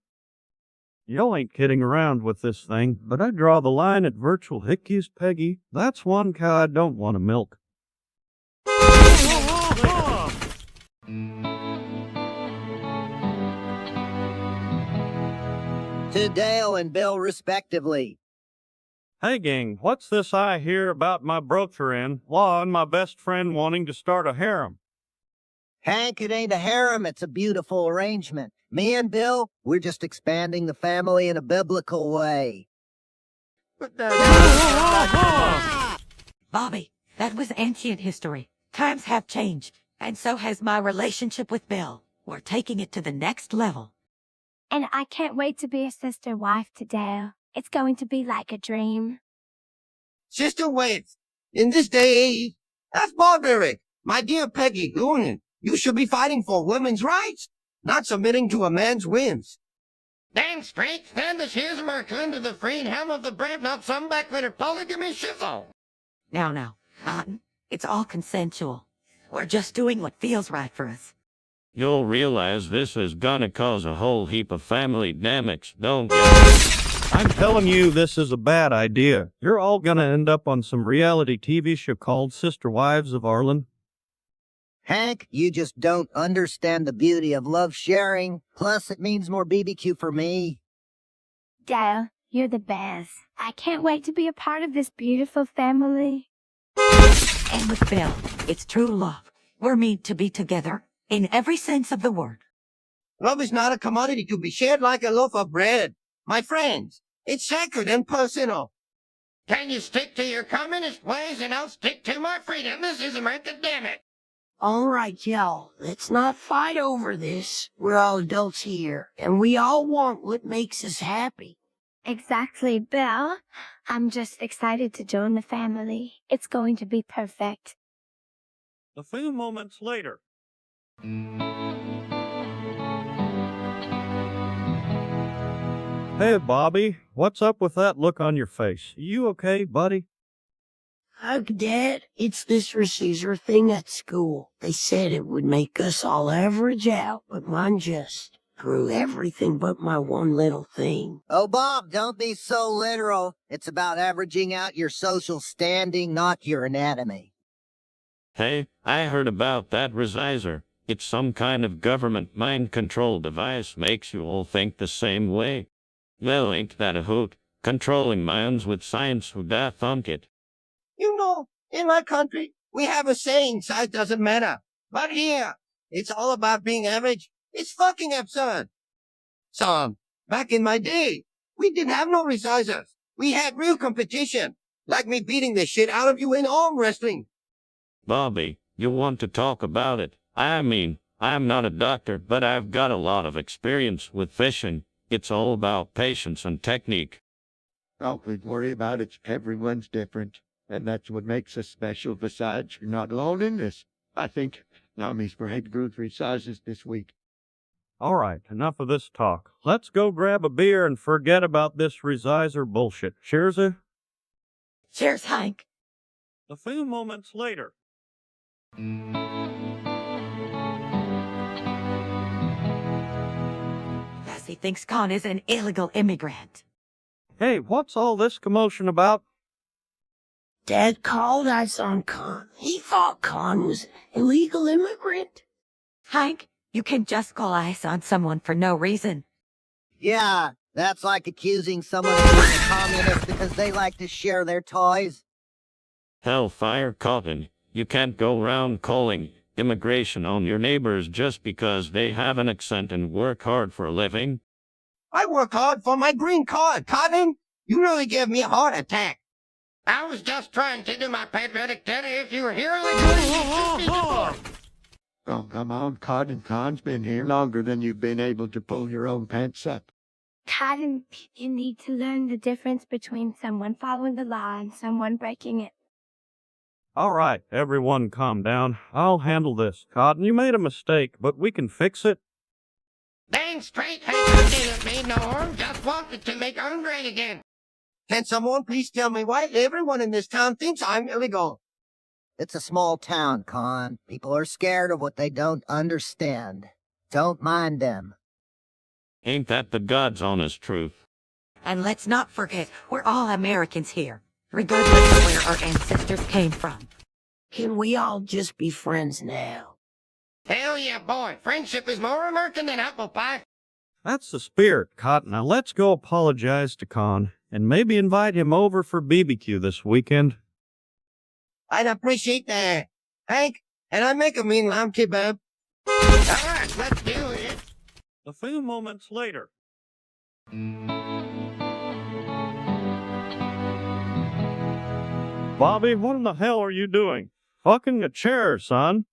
Y'all ain't kidding around with this thing, but I draw the line at virtual hickeys, Peggy. That's one cow I don't want to milk. To Dale and Bill, respectively. Hey gang, what's this I hear about my brother-in-law and my best friend wanting to start a harem? Hank, it ain't a harem, it's a beautiful arrangement. Me and Bill, we're just expanding the family in a biblical way. Bobby, that was ancient history. Times have changed, and so has my relationship with Bill. We're taking it to the next level. And I can't wait to be a sister wife to Dale. It's going to be like a dream. Sister wives, in this day age, that's barbaric. My dear Peggy Goonan, you should be fighting for women's rights, not submitting to a man's whims. Damn straight, stand the schismer into the freed helm of the brave, not some backbitter polygamy shizzle. Now, Cotton, it's all consensual. We're just doing what feels right for us. You'll realize this is gonna cause a whole heap of family damage, don't you? I'm telling you, this is a bad idea. You're all gonna end up on some reality TV show called Sister Wives of Arlen. Hank, you just don't understand the beauty of love sharing. Plus, it means more BBQ for me. Dale, you're the best. I can't wait to be a part of this beautiful family. And with Bill, it's true love. We're meant to be together, in every sense of the word. Love is not a commodity to be shared like a loaf of bread. My friends, it's sacred and personal. Can you stick to your communist ways and I'll stick to my freedom? This is America, damn it. All right, y'all, let's not fight over this. We're all adults here, and we all want what makes us happy. Exactly, Bill. I'm just excited to join the family. It's going to be perfect. A few moments later. Hey, Bobby, what's up with that look on your face? You okay, buddy? Look, Dad, it's this resizer thing at school. They said it would make us all average out, but mine just grew everything but my one little thing. Oh, Bob, don't be so literal. It's about averaging out your social standing, not your anatomy. Hey, I heard about that resizer. It's some kind of government mind control device, makes you all think the same way. Well, ain't that a hoot? Controlling minds with science, who da thunk it? You know, in my country, we have a saying, size doesn't matter. But here, it's all about being average. It's fucking absurd. So, back in my day, we didn't have no resizers. We had real competition, like me beating the shit out of you in arm wrestling. Bobby, you want to talk about it? I mean, I'm not a doctor, but I've got a lot of experience with fishing. It's all about patience and technique. Don't worry about it. Everyone's different. And that's what makes us special. Besides, you're not alone in this. I think Nami's braid grew 3 sizes this week. All right, enough of this talk. Let's go grab a beer and forget about this resizer bullshit. Cheers, Cheers, Hank. A few moments later. Bessie thinks Kahn is an illegal immigrant. Hey, what's all this commotion about? Dad called us on Kahn. He thought Kahn was an illegal immigrant. Hank, you can just call ice on someone for no reason. Yeah, that's like accusing someone of being a communist because they like to share their toys. Hellfire Cotton, you can't go round calling immigration on your neighbors just because they have an accent and work hard for a living. I work hard for my green card, Cotton. You really gave me a heart attack. I was just trying to do my patriotic duty. If you were here on the Oh, come on, Cotton. Khan's been here longer than you've been able to pull your own pants up. Cotton, you need to learn the difference between someone following the law and someone breaking it. All right, everyone calm down. I'll handle this. Cotton, you made a mistake, but we can fix it. Dang straight, Hank, I didn't mean no harm. Just wanted to make Arlen great again. Can someone please tell me why everyone in this town thinks I'm illegal? It's a small town, Kahn. People are scared of what they don't understand. Don't mind them. Ain't that the God's honest truth? And let's not forget, we're all Americans here, regardless of where our ancestors came from. Can we all just be friends now? Hell yeah, boy. Friendship is more American than apple pie. That's the spirit, Cotton. Now let's go apologize to Kahn and maybe invite him over for BBQ this weekend. I'd appreciate that. Hank, and I make a mean lamb kebab. Alright, let's do it. A few moments later. Bobby, what in the hell are you doing? Fucking a chair, son.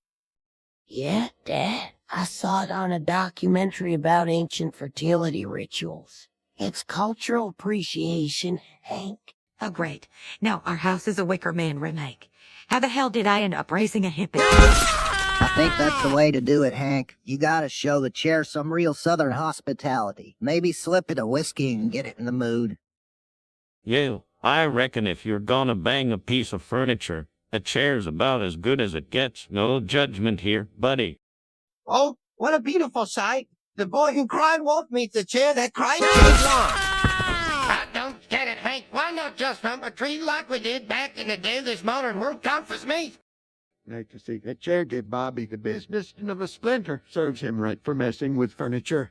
Yeah, Dad. I saw it on a documentary about ancient fertility rituals. It's cultural appreciation, Hank. Oh, great. Now our house is a Wicker Man remake. How the hell did I end up raising a hippie? I think that's the way to do it, Hank. You gotta show the chair some real southern hospitality. Maybe slip it a whiskey and get it in the mood. Yeah, I reckon if you're gonna bang a piece of furniture, a chair's about as good as it gets. No judgment here, buddy. Oh, what a beautiful sight. The boy who cried wolf meets the chair that cried cheese long. I don't get it, Hank. Why not just hump a tree like we did back in the day this modern world comforts me? Like to see that chair give Bobby the business of a splinter. Serves him right for messing with furniture.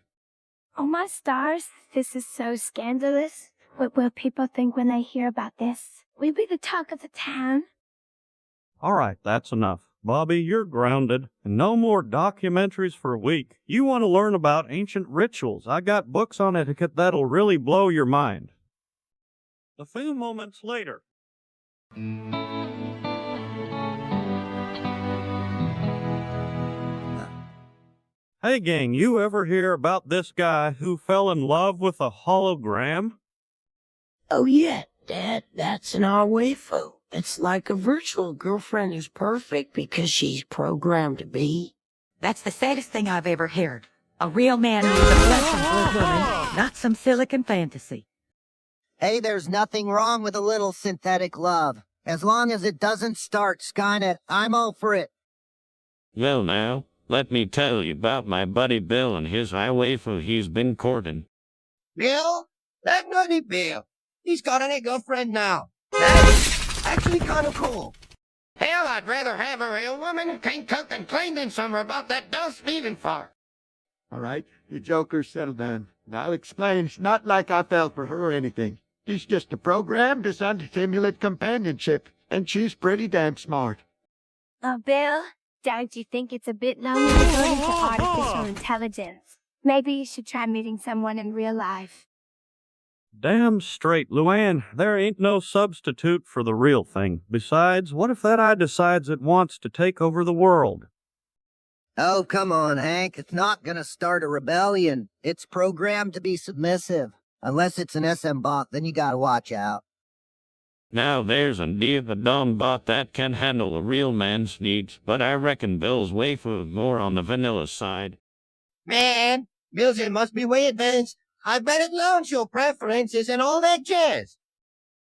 Oh my stars, this is so scandalous. What will people think when they hear about this? We'll be the talk of the town. All right, that's enough. Bobby, you're grounded, and no more documentaries for a week. You want to learn about ancient rituals? I got books on etiquette that'll really blow your mind. A few moments later. Hey gang, you ever hear about this guy who fell in love with a hologram? Oh yeah, Dad, that's an our waifu. It's like a virtual girlfriend who's perfect because she's programmed to be. That's the saddest thing I've ever heard. A real man needs a flesh and blood woman, not some silicon fantasy. Hey, there's nothing wrong with a little synthetic love. As long as it doesn't start Skynet, I'm all for it. Well now, let me tell you about my buddy Bill and his waifu he's been courting. Bill? That nutty Bill. He's got a girlfriend now. That's actually kind of cool. Hell, I'd rather have a real woman who can cook and clean than some about that dust Steven fart. All right, you jokers settle down. I'll explain. It's not like I fell for her or anything. She's just a program designed to stimulate companionship, and she's pretty damn smart. Oh, Bill, don't you think it's a bit lonely resorting to artificial intelligence? Maybe you should try meeting someone in real life. Damn straight, Luann. There ain't no substitute for the real thing. Besides, what if that eye decides it wants to take over the world? Oh, come on, Hank. It's not gonna start a rebellion. It's programmed to be submissive. Unless it's an SM bot, then you gotta watch out. Now there's indeed a dumb bot that can handle a real man's needs, but I reckon Bill's waifu is more on the vanilla side. Man, Bill's it must be way advanced. I bet it learns your preferences and all that jazz.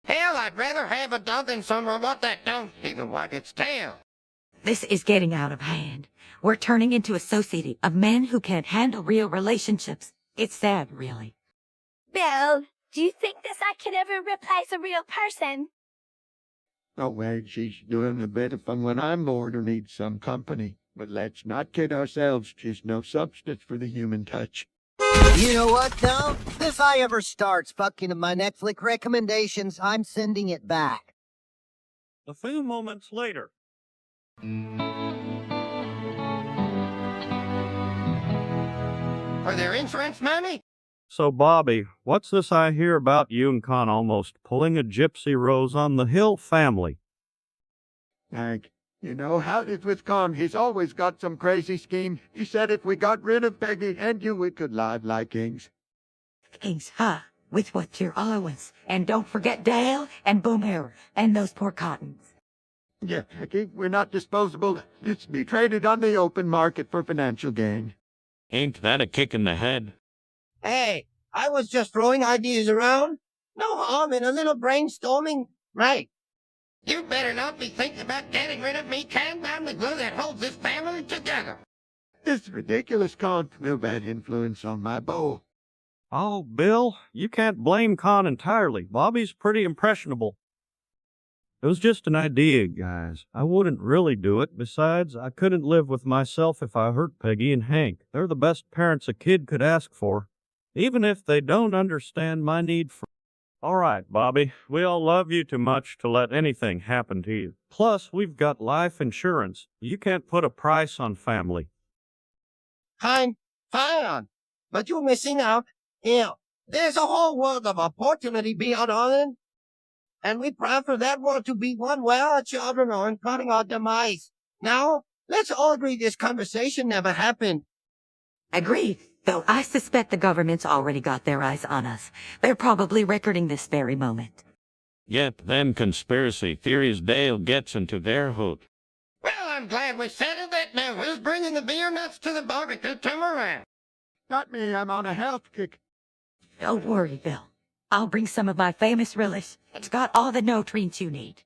Hell, I'd rather have a dog than some robot that don't even wag its tail. This is getting out of hand. We're turning into a society of men who can't handle real relationships. It's sad, really. Bill, do you think this I could ever replace a real person? No way, she's doing a bit of fun when I'm bored or need some company. But let's not kid ourselves. She's no substitute for the human touch. You know what, though? If I ever starts fucking in my Netflix recommendations, I'm sending it back. A few moments later. For their insurance money? So, Bobby, what's this I hear about you and Kahn almost pulling a Gypsy Rose on the Hill family? Hank, you know how it is with Kahn. He's always got some crazy scheme. He said if we got rid of Peggy and you, we could live like kings. Kings, huh? With what your allowance. And don't forget Dale and Boomer and those poor Cottons. Yeah, Peggy, we're not disposable. It's be traded on the open market for financial gain. Ain't that a kick in the head? Hey, I was just throwing ideas around. No harm in a little brainstorming, right? You better not be thinking about getting rid of me, Kahn. I'm the glue that holds this family together. It's ridiculous, Kahn. No bad influence on my bow. Oh, Bill, you can't blame Kahn entirely. Bobby's pretty impressionable. It was just an idea, guys. I wouldn't really do it. Besides, I couldn't live with myself if I hurt Peggy and Hank. They're the best parents a kid could ask for, even if they don't understand my need for... All right, Bobby, we all love you too much to let anything happen to you. Plus, we've got life insurance. You can't put a price on family. Fine, but you're missing out. Yeah, there's a whole world of opportunity beyond Arlen. And we proud for that world to be one where our children are incurring our demise. Now, let's all agree this conversation never happened. Agreed, though I suspect the government's already got their eyes on us. They're probably recording this very moment. Yep, them conspiracy theories Dale gets into their hood. Well, I'm glad we settled that now. Who's bringing the beer nuts to the barbecue tomorrow? Not me, I'm on a health kick. Don't worry, Bill. I'll bring some of my famous relish. It's got all the nutrients you need.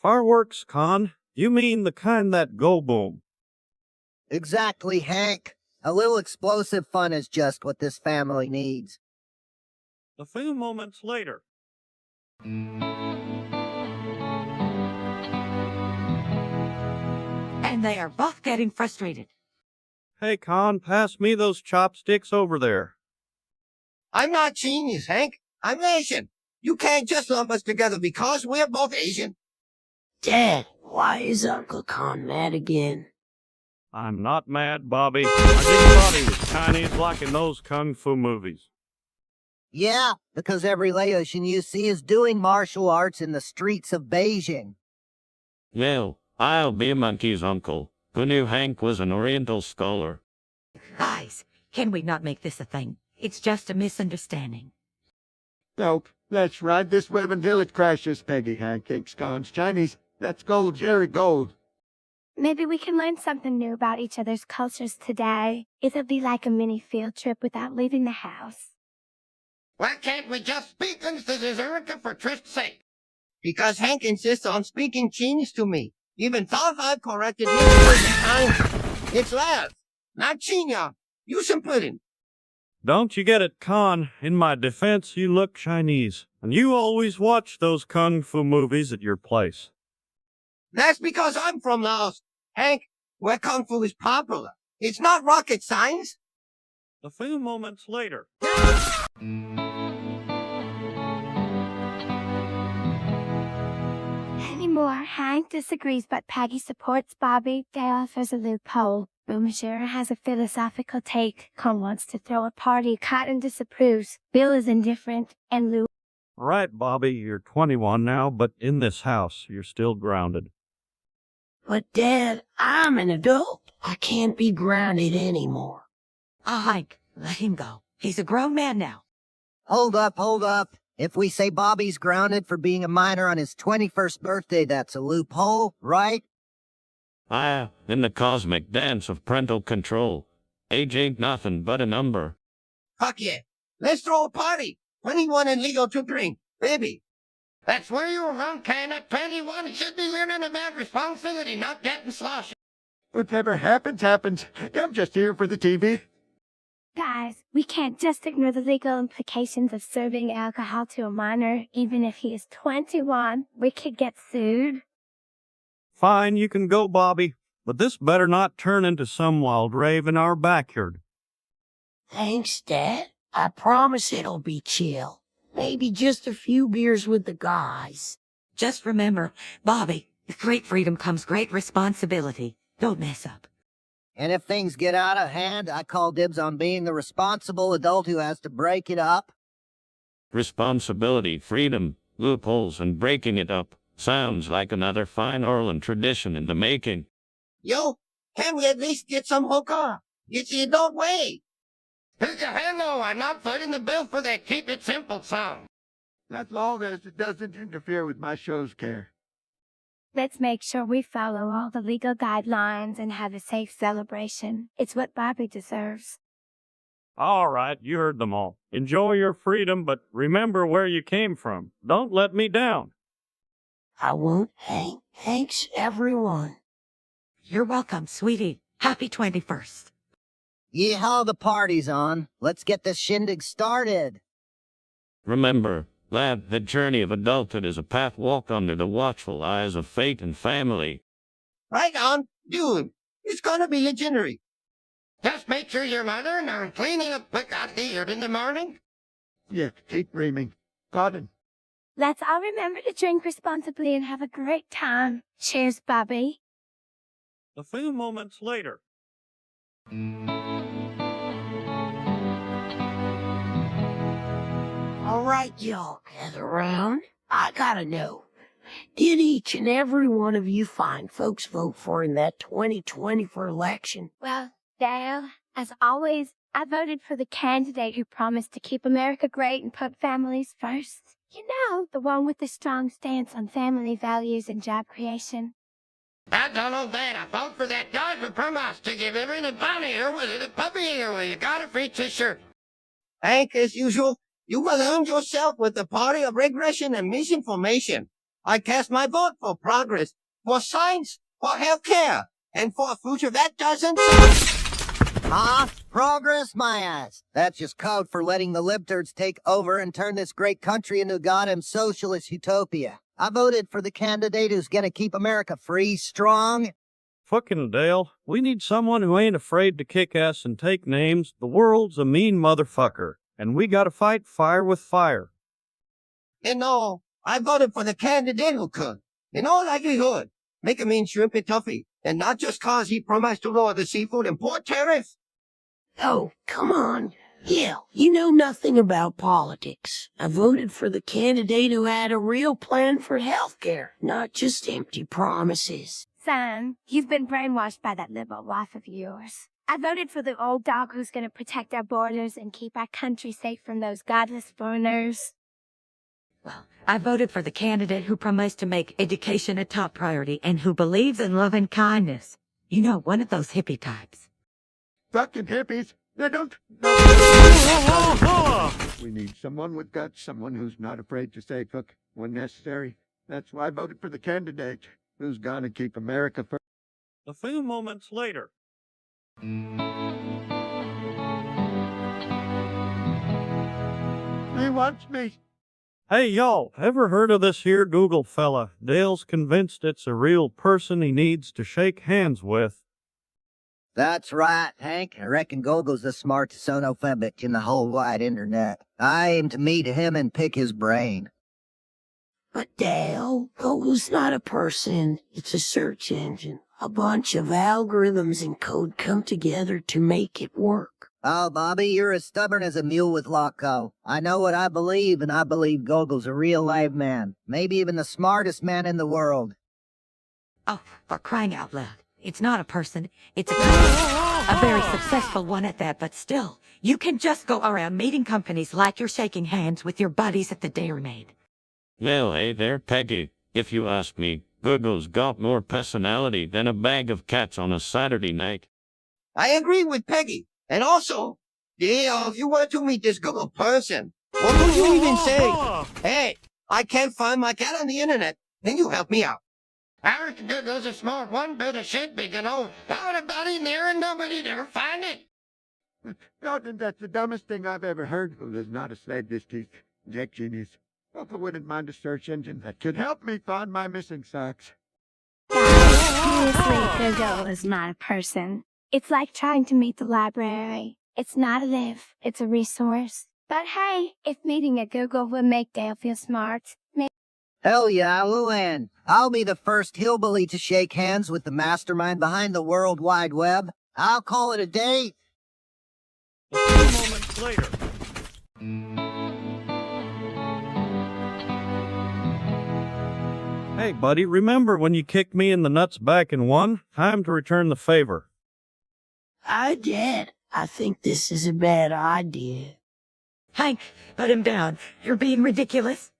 Fireworks, Kahn? You mean the kind that go boom? Exactly, Hank. A little explosive fun is just what this family needs. A few moments later. And they are both getting frustrated. Hey, Kahn, pass me those chopsticks over there. I'm not genius, Hank. I'm Asian. You can't just lump us together because we're both Asian. Dad, why is Uncle Kahn mad again? I'm not mad, Bobby. I just thought he was Chinese like in those kung fu movies. Yeah, because every Laotian you see is doing martial arts in the streets of Beijing. Well, I'll be a monkey's uncle. Who knew Hank was an Oriental scholar? Guys, can we not make this a thing? It's just a misunderstanding. Nope, let's ride this web until it crashes, Peggy. Hank scones Chinese. That's gold, Jerry gold. Maybe we can learn something new about each other's cultures today. It'll be like a mini field trip without leaving the house. Why can't we just speak into this Erica for Trist's sake? Because Hank insists on speaking Chinese to me. Even thought I've corrected him 30 times. It's Laz, not China. You simpleton. Don't you get it, Kahn? In my defense, you look Chinese. And you always watch those kung fu movies at your place. That's because I'm from Laos, Hank, where Kung Fu is popular. It's not rocket science. A few moments later. Anymore, Hank disagrees, but Peggy supports Bobby. They offers a loophole. Boomshire has a philosophical take. Kahn wants to throw a party. Cotton disapproves. Bill is indifferent, and Lou. Right, Bobby, you're 21 now, but in this house, you're still grounded. But Dad, I'm an adult. I can't be grounded anymore. Hank, let him go. He's a grown man now. Hold up. If we say Bobby's grounded for being a minor on his 21st birthday, that's a loophole, right? In the cosmic dance of parental control. Age ain't nothing but a number. Fuck yeah. Let's throw a party. 21 and legal to drink. Baby. That's where you were wrong, Kahn. At 21, you should be learning about responsibility, not getting sloshy. Whatever happens, happens. I'm just here for the TV. Guys, we can't just ignore the legal implications of serving alcohol to a minor. Even if he is 21, we could get sued. Fine, you can go, Bobby. But this better not turn into some wild rave in our backyard. Thanks, Dad. I promise it'll be chill. Maybe just a few beers with the guys. Just remember, Bobby, with great freedom comes great responsibility. Don't mess up. And if things get out of hand, I call dibs on being the responsible adult who has to break it up. Responsibility, freedom, loopholes, and breaking it up. Sounds like another fine Arlen tradition in the making. Yo, can we at least get some hookah? It's the adult way. Hell no, I'm not footing the bill for that Keep It Simple song. As long as it doesn't interfere with my show's care. Let's make sure we follow all the legal guidelines and have a safe celebration. It's what Bobby deserves. All right, you heard them all. Enjoy your freedom, but remember where you came from. Don't let me down. I won't, Hank. Thanks, everyone. You're welcome, sweetie. Happy 21st. Yeehaw, the party's on. Let's get this shindig started. Remember, lad, the journey of adulthood is a path walked under the watchful eyes of fate and family. Right on, dude. It's gonna be legendary. Just make sure your mother and I'm cleaning up Misguided in the morning. Yeah, keep dreaming. Pardon. Let's all remember to drink responsibly and have a great time. Cheers, Bobby. A few moments later. All right, y'all, gather around. I gotta know, did each and every one of you fine folks vote for in that 2024 election? Well, Dale, as always, I voted for the candidate who promised to keep America great and put families first. You know, the one with the strong stance on family values and job creation. I don't know that. I vote for that guy who promised to give every bunny here with a puppy here where you got a free t-shirt. Hank, as usual, you ballooned yourself with the party of regression and misinformation. I cast my vote for progress, for science, for healthcare, and for a future that doesn't suck. Huh? Progress, my ass. That's just code for letting the libtards take over and turn this great country into a goddamn socialist utopia. I voted for the candidate who's gonna keep America free, strong. Fucking Dale, we need someone who ain't afraid to kick ass and take names. The world's a mean motherfucker, and we gotta fight fire with fire. And no, I voted for the candidate who could, in all likelihood, make a mean shrimpy toughy, and not just cause he promised to lower the seafood import tariff. Oh, come on. Yeah, you know nothing about politics. I voted for the candidate who had a real plan for healthcare, not just empty promises. Son, you've been brainwashed by that liberal wife of yours. I voted for the old dog who's going to protect our borders and keep our country safe from those godless foreigners. Well, I voted for the candidate who promised to make education a top priority and who believes in love and kindness. You know, one of those hippie types. Fucking hippies. They don't. We need someone with guts, someone who's not afraid to say fuck when necessary. That's why I voted for the candidate who's gonna keep America first. A few moments later. He wants me. Hey, y'all, ever heard of this here Google fella? Dale's convinced it's a real person he needs to shake hands with. That's right, Hank. I reckon Google's the smartest sonophobic in the whole wide internet. I aim to meet him and pick his brain. But Dale, Google's not a person. It's a search engine. A bunch of algorithms and code come together to make it work. Oh, Bobby, you're as stubborn as a mule with loco. I know what I believe, and I believe Google's a real live man. Maybe even the smartest man in the world. Oh, for crying out loud. It's not a person, it's a company. A very successful one at that, but still, you can just go around meeting companies like you're shaking hands with your buddies at the Dairy Maid. Well, hey there, Peggy. If you ask me, Google's got more personality than a bag of cats on a Saturday night. I agree with Peggy. And also, yeah, if you want to meet this Google person, what would you even say? Hey, I can't find my cat on the internet. Can you help me out? Our Google's a small one bit of shit big and old. Nobody near and nobody'd ever find it. Dalton, that's the dumbest thing I've ever heard. Who is not a slave this teeth. Jack genius. Hope I wouldn't mind a search engine that could help me find my missing socks. Seriously, Google is not a person. It's like trying to meet the library. It's not a live, it's a resource. But hey, if meeting at Google would make Dale feel smart, maybe. Hell yeah, Luann. I'll be the first hillbilly to shake hands with the mastermind behind the World Wide Web. I'll call it a day. A few moments later. Hey, buddy, remember when you kicked me in the nuts back in one? Time to return the favor. I did. I think this is a bad idea. Hank, put him down. You're being ridiculous.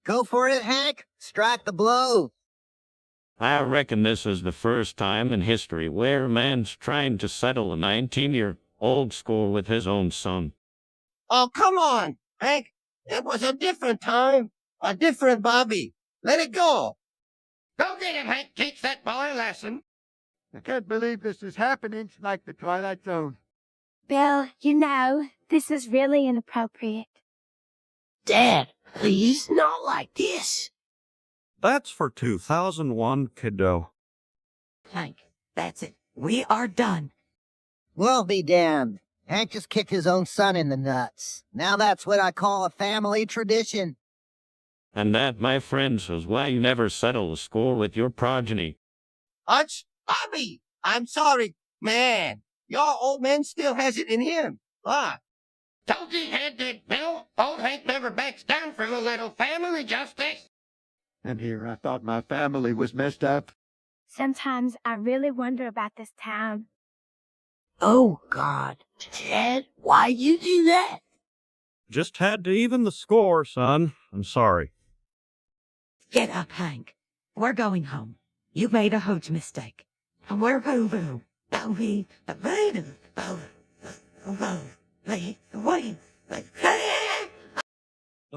Go for it, Hank. Strike the blow. I reckon this is the first time in history where a man's trying to settle a 19-year-old score with his own son. Oh, come on, Hank. It was a different time. A different Bobby. Let it go. Go get him, Hank. Teach that boy a lesson. I can't believe this is happening. It's like the Twilight Zone. Bill, this is really inappropriate. Dad, please, not like this. That's for 2001, kiddo. Hank, that's it. We are done. Well be damned. Hank just kicked his own son in the nuts. Now that's what I call a family tradition. And that, my friends, is why you never settle the score with your progeny. Bobby, I'm sorry, man. Your old man still has it in him. Told you had that, Bill. Old Hank never backs down from a little family justice. And here I thought my family was messed up. Sometimes I really wonder about this town. Oh, God. Dad, why you do that? Just had to even the score, son. I'm sorry. Get up, Hank. We're going home. You made a huge mistake. We're boo-boo. A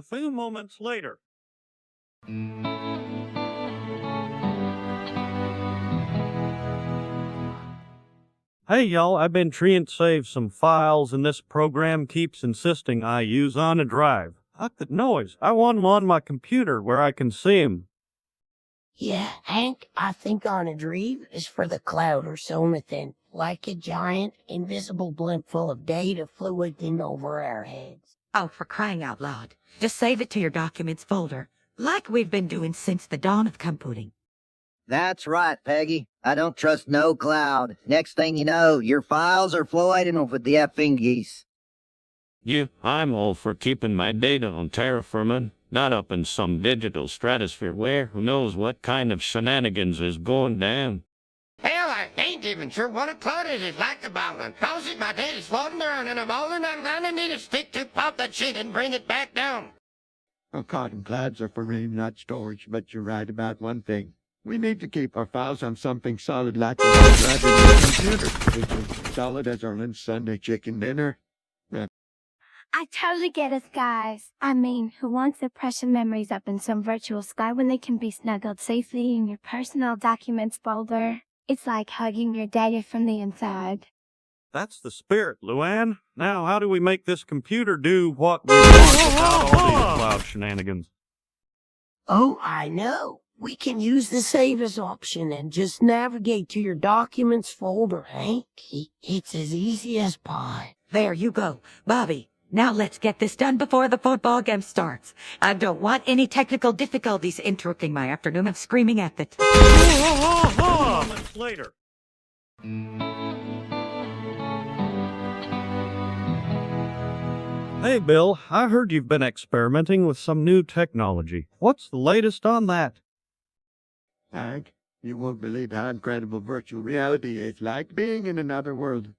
few moments later. Hey y'all, I've been trying to save some files and this program keeps insisting I use on a drive. Fuck that noise. I want 'em on my computer where I can see 'em. Yeah, Hank, I think on a dream is for the cloud or something, like a giant, invisible blimp full of data floating over our heads. Oh, for crying out loud. Just save it to your documents folder, like we've been doing since the dawn of computing. That's right, Peggy. I don't trust no cloud. Next thing you know, your files are floating over the effing geese. I'm all for keeping my data on terraforming, not up in some digital stratosphere where who knows what kind of shenanigans is going down. Hell, I ain't even sure what a cloud is like about one. Cause if my data's floating around in a bowl and I'm gonna need a stick to pop that shit and bring it back down. Well, cotton clouds are for rain, not storage, but you're right about one thing. We need to keep our files on something solid like the hard drive in your computer, which is solid as Arlen's Sunday chicken dinner. I totally get us, guys. I mean, who wants their precious memories up in some virtual sky when they can be snuggled safely in your personal documents folder? It's like hugging your data from the inside. That's the spirit, Luann. Now, how do we make this computer do what we want without all these cloud shenanigans? Oh, I know. We can use the Save As option and just navigate to your documents folder, Hank. It's as easy as pie. There you go. Bobby, now let's get this done before the football game starts. I don't want any technical difficulties interrupting my afternoon of screaming at the Moments later. Hey, Bill, I heard you've been experimenting with some new technology. What's the latest on that? Hank, you won't believe how incredible virtual reality is, like being in another world.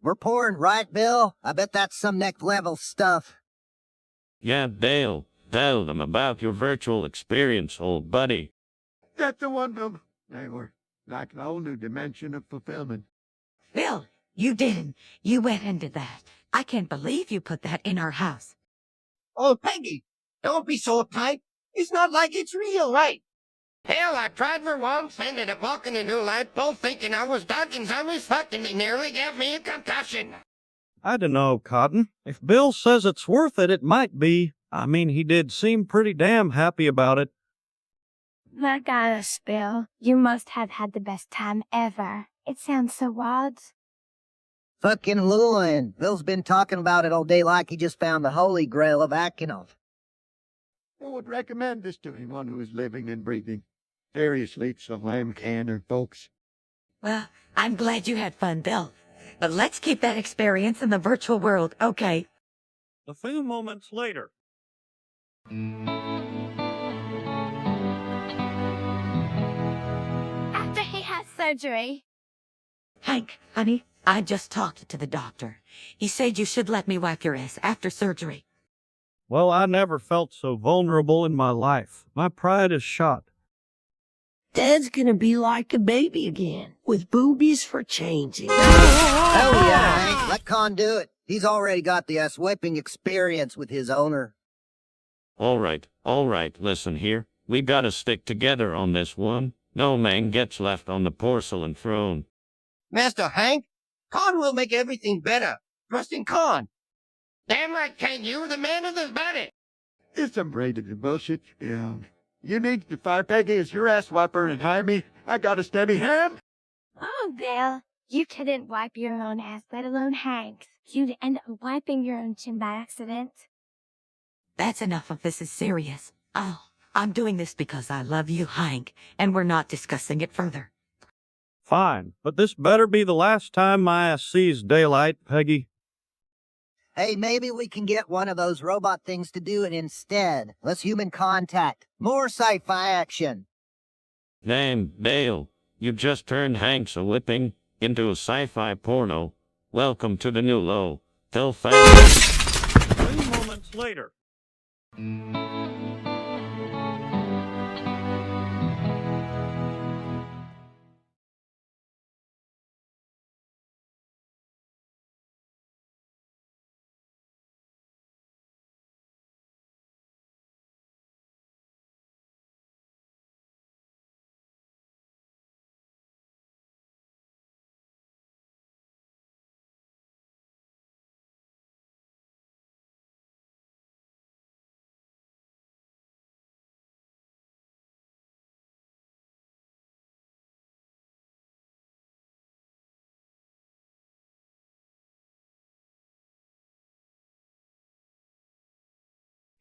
We're pouring, right, Bill? I bet that's some next-level stuff. Yeah, Dale, tell them about your virtual experience, old buddy. That's the one, Bill. They were like a whole new dimension of fulfillment. Bill, you didn't. You went and did that. I can't believe you put that in our house. Oh, Peggy, don't be so uptight. It's not like it's real, right? Hell, I tried for once, ended up walking into a light pole thinking I was dodging some reflecting. It nearly gave me a concussion. I dunno, Cotton. If Bill says it's worth it, it might be. I mean, he did seem pretty damn happy about it. My gosh, Bill, you must have had the best time ever. It sounds so wild. Fucking Llewellyn. Bill's been talking about it all day like he just found the holy grail of Akinov. I would recommend this to anyone who is living and breathing. Seriously, so I'm Canner, folks. Well, I'm glad you had fun, Bill. But let's keep that experience in the virtual world, okay? A few moments later. After he had surgery. Hank, honey, I just talked to the doctor. He said you should let me wipe your ass after surgery. Well, I never felt so vulnerable in my life. My pride is shot. Dad's gonna be like a baby again, with boobies for changing. Hell yeah, Hank. Let Kahn do it. He's already got the ass-whipping experience with his owner. All right, listen here. We gotta stick together on this one. No man gets left on the porcelain throne. Master Hank, Kahn will make everything better. trusting Kahn. Damn right, Ken, you were the man of the buddy. It's some braided bullshit. Yeah. You need to fire Peggy as your ass wiper and hire me. I got a steady hand. Oh, Bill, you couldn't wipe your own ass, let alone Hank's. You'd end up wiping your own chin by accident. That's enough of this is serious. Oh, I'm doing this because I love you, Hank, and we're not discussing it further. Fine, but this better be the last time my ass sees daylight, Peggy. Hey, maybe we can get one of those robot things to do it instead. Less human contact. More sci-fi action. Damn, Dale, you just turned Hank's a whipping into a sci-fi porno. Welcome to the new low. Tell family. 3 moments later.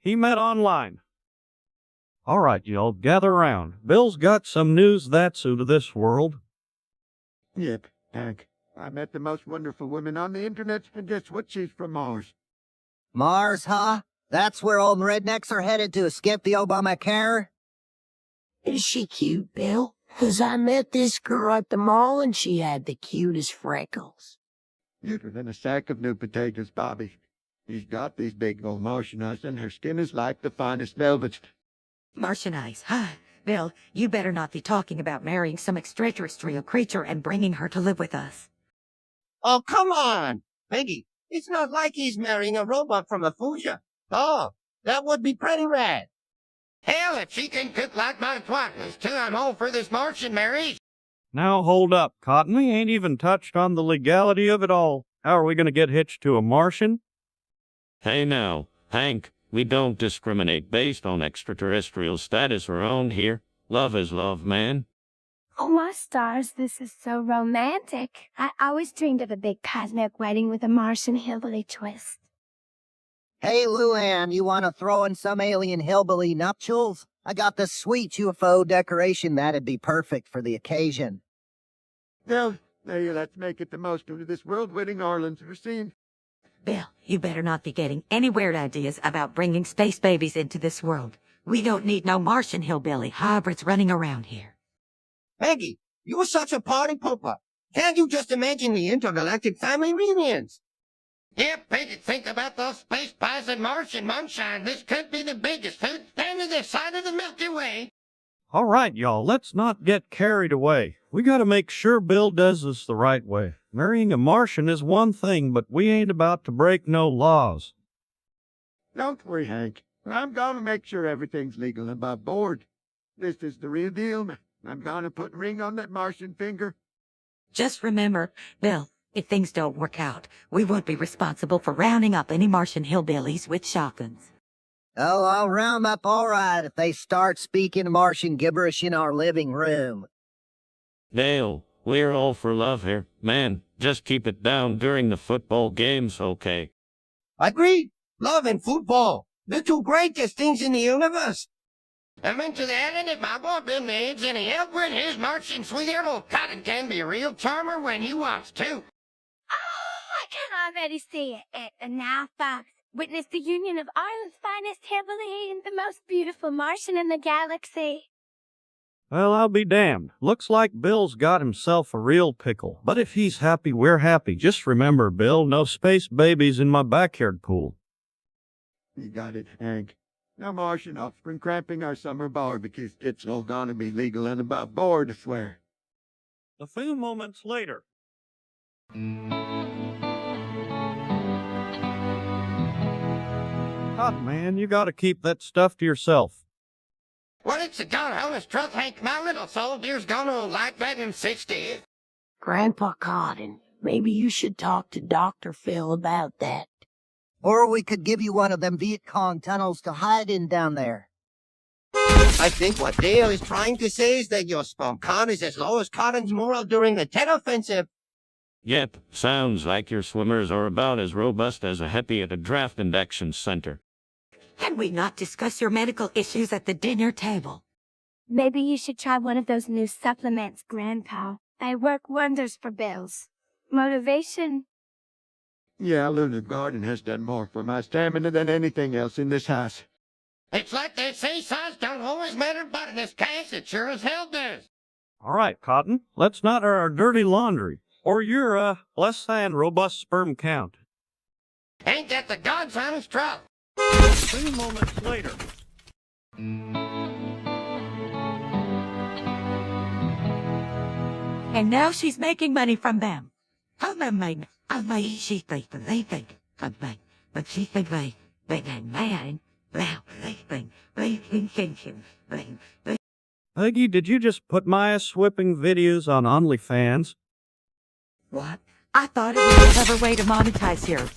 He met online. All right, y'all, gather round. Bill's got some news that's out of this world. Yep, Hank. I met the most wonderful woman on the internet, and guess what? She's from Mars. Mars, huh? That's where old rednecks are headed to escape the Obamacare? Is she cute, Bill? 'Cause I met this girl at the mall and she had the cutest freckles. Cuter than a sack of new potatoes, Bobby. She's got these big old Martian eyes, and her skin is like the finest velvet. Martian eyes, huh? Bill, you better not be talking about marrying some extraterrestrial creature and bringing her to live with us. Oh, come on, Peggy. It's not like he's marrying a robot from a Fuja. Oh, that would be pretty rad. Hell, if she can cook like my twattles too, I'm all for this Martian marriage. Now hold up, Cotton. We ain't even touched on the legality of it all. How are we going to get hitched to a Martian? Hey now, Hank, we don't discriminate based on extraterrestrial status around here. Love is love, man. Oh my stars, this is so romantic. I always dreamed of a big cosmic wedding with a Martian hillbilly twist. Hey, Luann, you want to throw in some alien hillbilly nuptials? I got this sweet UFO decoration that'd be perfect for the occasion. Well, hey, let's make it the most out of this world wedding Arlen's ever seen. Bill, you better not be getting any weird ideas about bringing space babies into this world. We don't need no Martian hillbilly hybrids running around here. Peggy, you're such a party pooper. Can't you just imagine the intergalactic family reunions? Yep, Peggy, think about those space pies and Martian moonshine. This could be the biggest food stand on this side of the Milky Way. All right, y'all, let's not get carried away. We gotta make sure Bill does this the right way. Marrying a Martian is one thing, but we ain't about to break no laws. Don't worry, Hank. I'm gonna make sure everything's legal and above board. This is the real deal. I'm gonna put a ring on that Martian finger. Just remember, Bill, if things don't work out, we won't be responsible for rounding up any Martian hillbillies with shotguns. Oh, I'll round up all right if they start speaking Martian gibberish in our living room. Dale, we're all for love here. Man, just keep it down during the football games, okay? Agreed. Love and football. The two greatest things in the universe. I'm into that, and if my boy Bill needs any help with his Martian sweetheart, old Cotton can be a real charmer when he wants to. Oh, I can already see it. And now, Fox, witness the union of Arlen's finest hillbilly and the most beautiful Martian in the galaxy. Well, I'll be damned. Looks like Bill's got himself a real pickle. But if he's happy, we're happy. Just remember, Bill, no space babies in my backyard pool. You got it, Hank. No Martian offspring cramping our summer barbecues. It's all gonna be legal and above board, I swear. A few moments later. God, man, you gotta keep that stuff to yourself. Well, it's a god honest truth, Hank. My little soldier's gonna like that in 60. Grandpa Cotton, Maybe you should talk to Dr. Phil about that. Or we could give you one of them Viet Cong tunnels to hide in down there. I think what Dale is trying to say is that your Kahn is as low as Cotton's moral during the Tet Offensive. Yep, sounds like your swimmers are about as robust as a hippie at a draft induction center. Can we not discuss your medical issues at the dinner table? Maybe you should try one of those new supplements, Grandpa. They work wonders for bills. Motivation. Yeah, Lunar Garden has done more for my stamina than anything else in this house. It's like they say size don't always matter, but in this case, it sure as hell does. All right, Cotton, let's not air our dirty laundry, or your, less than robust sperm count. Ain't that the God's honest truth? 3 moments later. And now she's making money from them. Peggy, did you just put my ass-whipping videos on OnlyFans? What? I thought it was a clever way to monetize your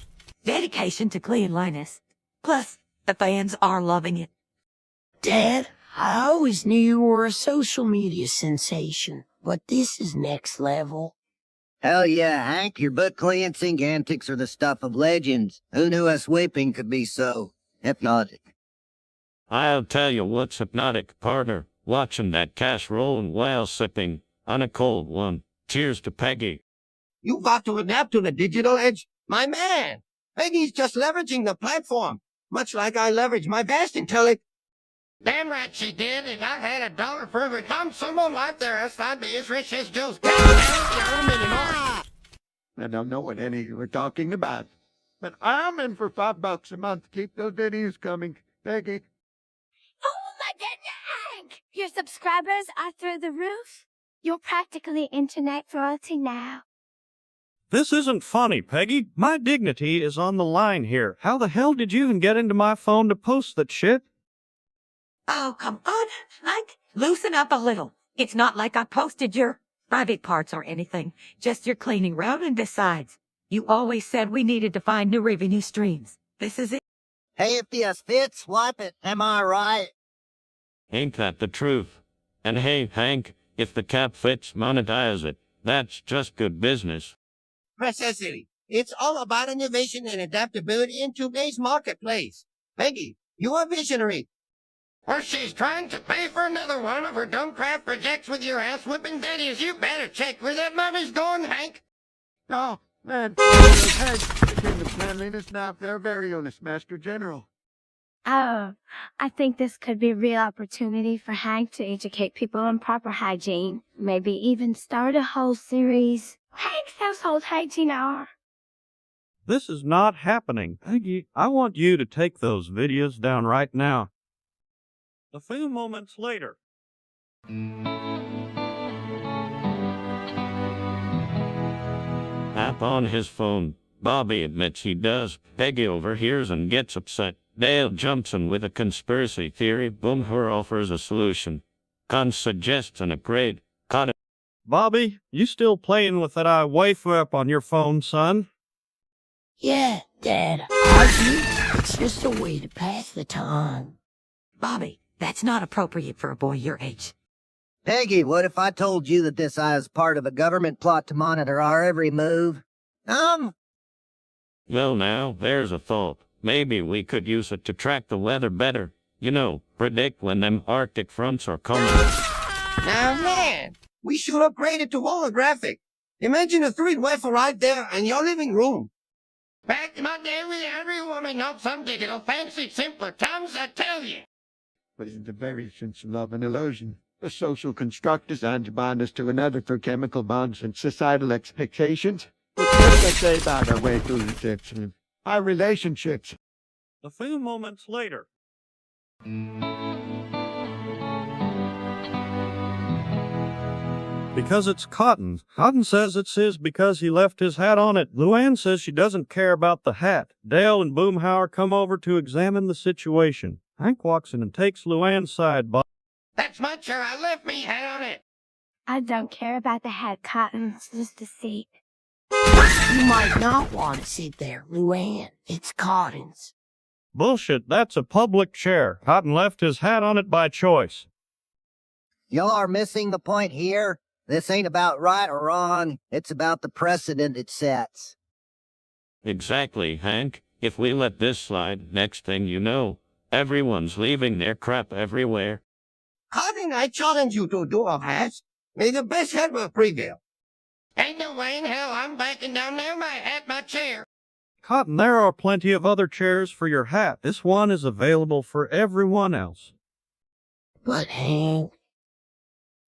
dedication to cleanliness. Plus, the fans are loving it. Dad, I always knew you were a social media sensation, but this is next level. Hell yeah, Hank, your butt cleansing antics are the stuff of legends. Who knew us whipping could be so hypnotic? I'll tell you what's hypnotic, partner. Watching that cash rolling while sipping on a cold one. Cheers to Peggy. You got to adapt to the digital age, my man. Peggy's just leveraging the platform, much like I leverage my vast intellect. Damn right she did. If I had $1 for every time someone like theirs, I'd be as rich as Joe's goddamn anymore. I don't know what any of you are talking about, but I'm in for $5 a month. Keep those videos coming, Peggy. Oh my goodness, Hank! Your subscribers are through the roof. You're practically internet royalty now. This isn't funny, Peggy. My dignity is on the line here. How the hell did you even get into my phone to post that shit? Oh, come on, Hank. Loosen up a little. It's not like I posted your private parts or anything. Just your cleaning route, and besides, you always said we needed to find new revenue streams. This is it. Hey, if the fits, swipe it. Am I right? Ain't that the truth? And hey, Hank, if the cap fits, monetize it. That's just good business. Precisely. It's all about innovation and adaptability in today's marketplace. Peggy, you are visionary. Or she's trying to pay for another one of her dumb crap projects with your ass-whipping daddies. You better check where that money's going, Hank. Oh, man. Hey, the King of Cleanliness now, their very honest Master General. Oh, I think this could be a real opportunity for Hank to educate people on proper hygiene. Maybe even start a whole series. Hank's household hygiene hour. This is not happening. Peggy, I want you to take those videos down right now. A few moments later. App on his phone. Bobby admits he does. Peggy overhears and gets upset. Dale jumps in with a conspiracy theory. Boomhur offers a solution. Kahn suggests an upgrade. Kahn. Bobby, you still playing with that wafer up on your phone, son? Yeah, Dad, I do. It's just a way to pass the time. Bobby, that's not appropriate for a boy your age. Peggy, what if I told you that this is part of a government plot to monitor our every move? Well now, there's a thought. Maybe we could use it to track the weather better. You know, predict when them Arctic fronts are coming. Now, man, we should upgrade it to holographic. Imagine a 3D wafer right there in your living room. Back in my day, every woman knows some digital fancy simpler times, I tell you. But in the very sense of love and illusion, a social construct designed to bind us to another through chemical bonds and societal expectations. What does that say about our way through the our relationships? A few moments later. Because it's Cotton. Cotton says it's his because he left his hat on it. Luann says she doesn't care about the hat. Dale and Boomhauer come over to examine the situation. Hank walks in and takes Luann's side. That's my chair. I left me hat on it. I don't care about the hat, Cotton. It's just a seat. You might not want to sit there, Luann. It's Cotton's. Bullshit, that's a public chair. Cotton left his hat on it by choice. Y'all are missing the point here. This ain't about right or wrong. It's about the precedent it sets. Exactly, Hank. If we let this slide, next thing you know, everyone's leaving their crap everywhere. Cotton, I challenge you to a duel match. May the best hat will prevail. Ain't no way in hell I'm backing down there, my hat, my chair. Cotton, there are plenty of other chairs for your hat. This one is available for everyone else. But Hank...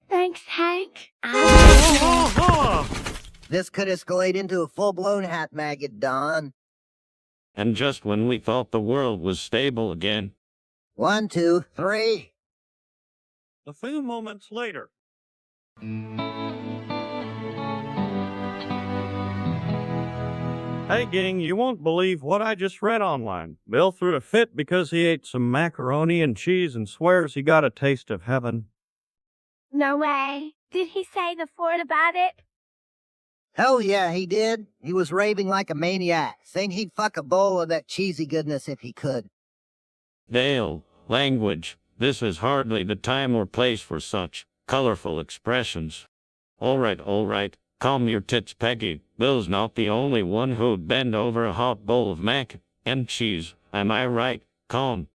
Thanks, Hank. This could escalate into a full-blown hat maggot, Don. And just when we thought the world was stable again. 1, 2, 3. A few moments later. Hey gang, you won't believe what I just read online. Bill threw a fit because he ate some macaroni and cheese and swears he got a taste of heaven. No way. Did he say the Ford about it? Hell yeah, he did. He was raving like a maniac, saying he'd fuck a bowl of that cheesy goodness if he could. Dale, language. This is hardly the time or place for such colorful expressions. All right. Calm your tits, Peggy. Bill's not the only one who'd bend over a hot bowl of mac and cheese. Am I right, Kahn?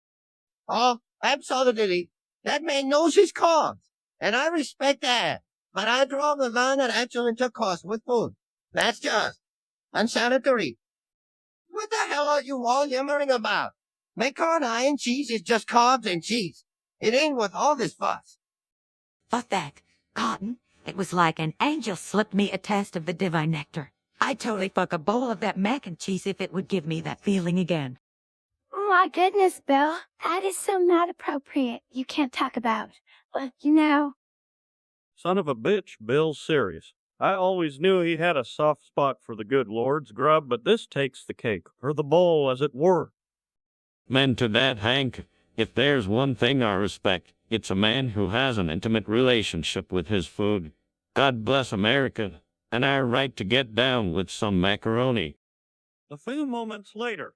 Oh, absolutely. That man knows his cause, and I respect that. But I draw the line at actual intercourse with food. That's just unsanitary. What the hell are you all yammering about? Macaroni and cheese is just carbs and cheese. It ain't worth all this fuss. Fuck that. Cotton, it was like an angel slipped me a test of the divine nectar. I'd totally fuck a bowl of that mac and cheese if it would give me that feeling again. My goodness, Bill. That is so not appropriate. You can't talk about. But, you know. Son of a bitch, Bill's serious. I always knew he had a soft spot for the good Lord's grub, but this takes the cake, or the bowl as it were. Men to that, Hank. If there's one thing I respect, it's a man who has an intimate relationship with his food. God bless America, and our right to get down with some macaroni. A few moments later.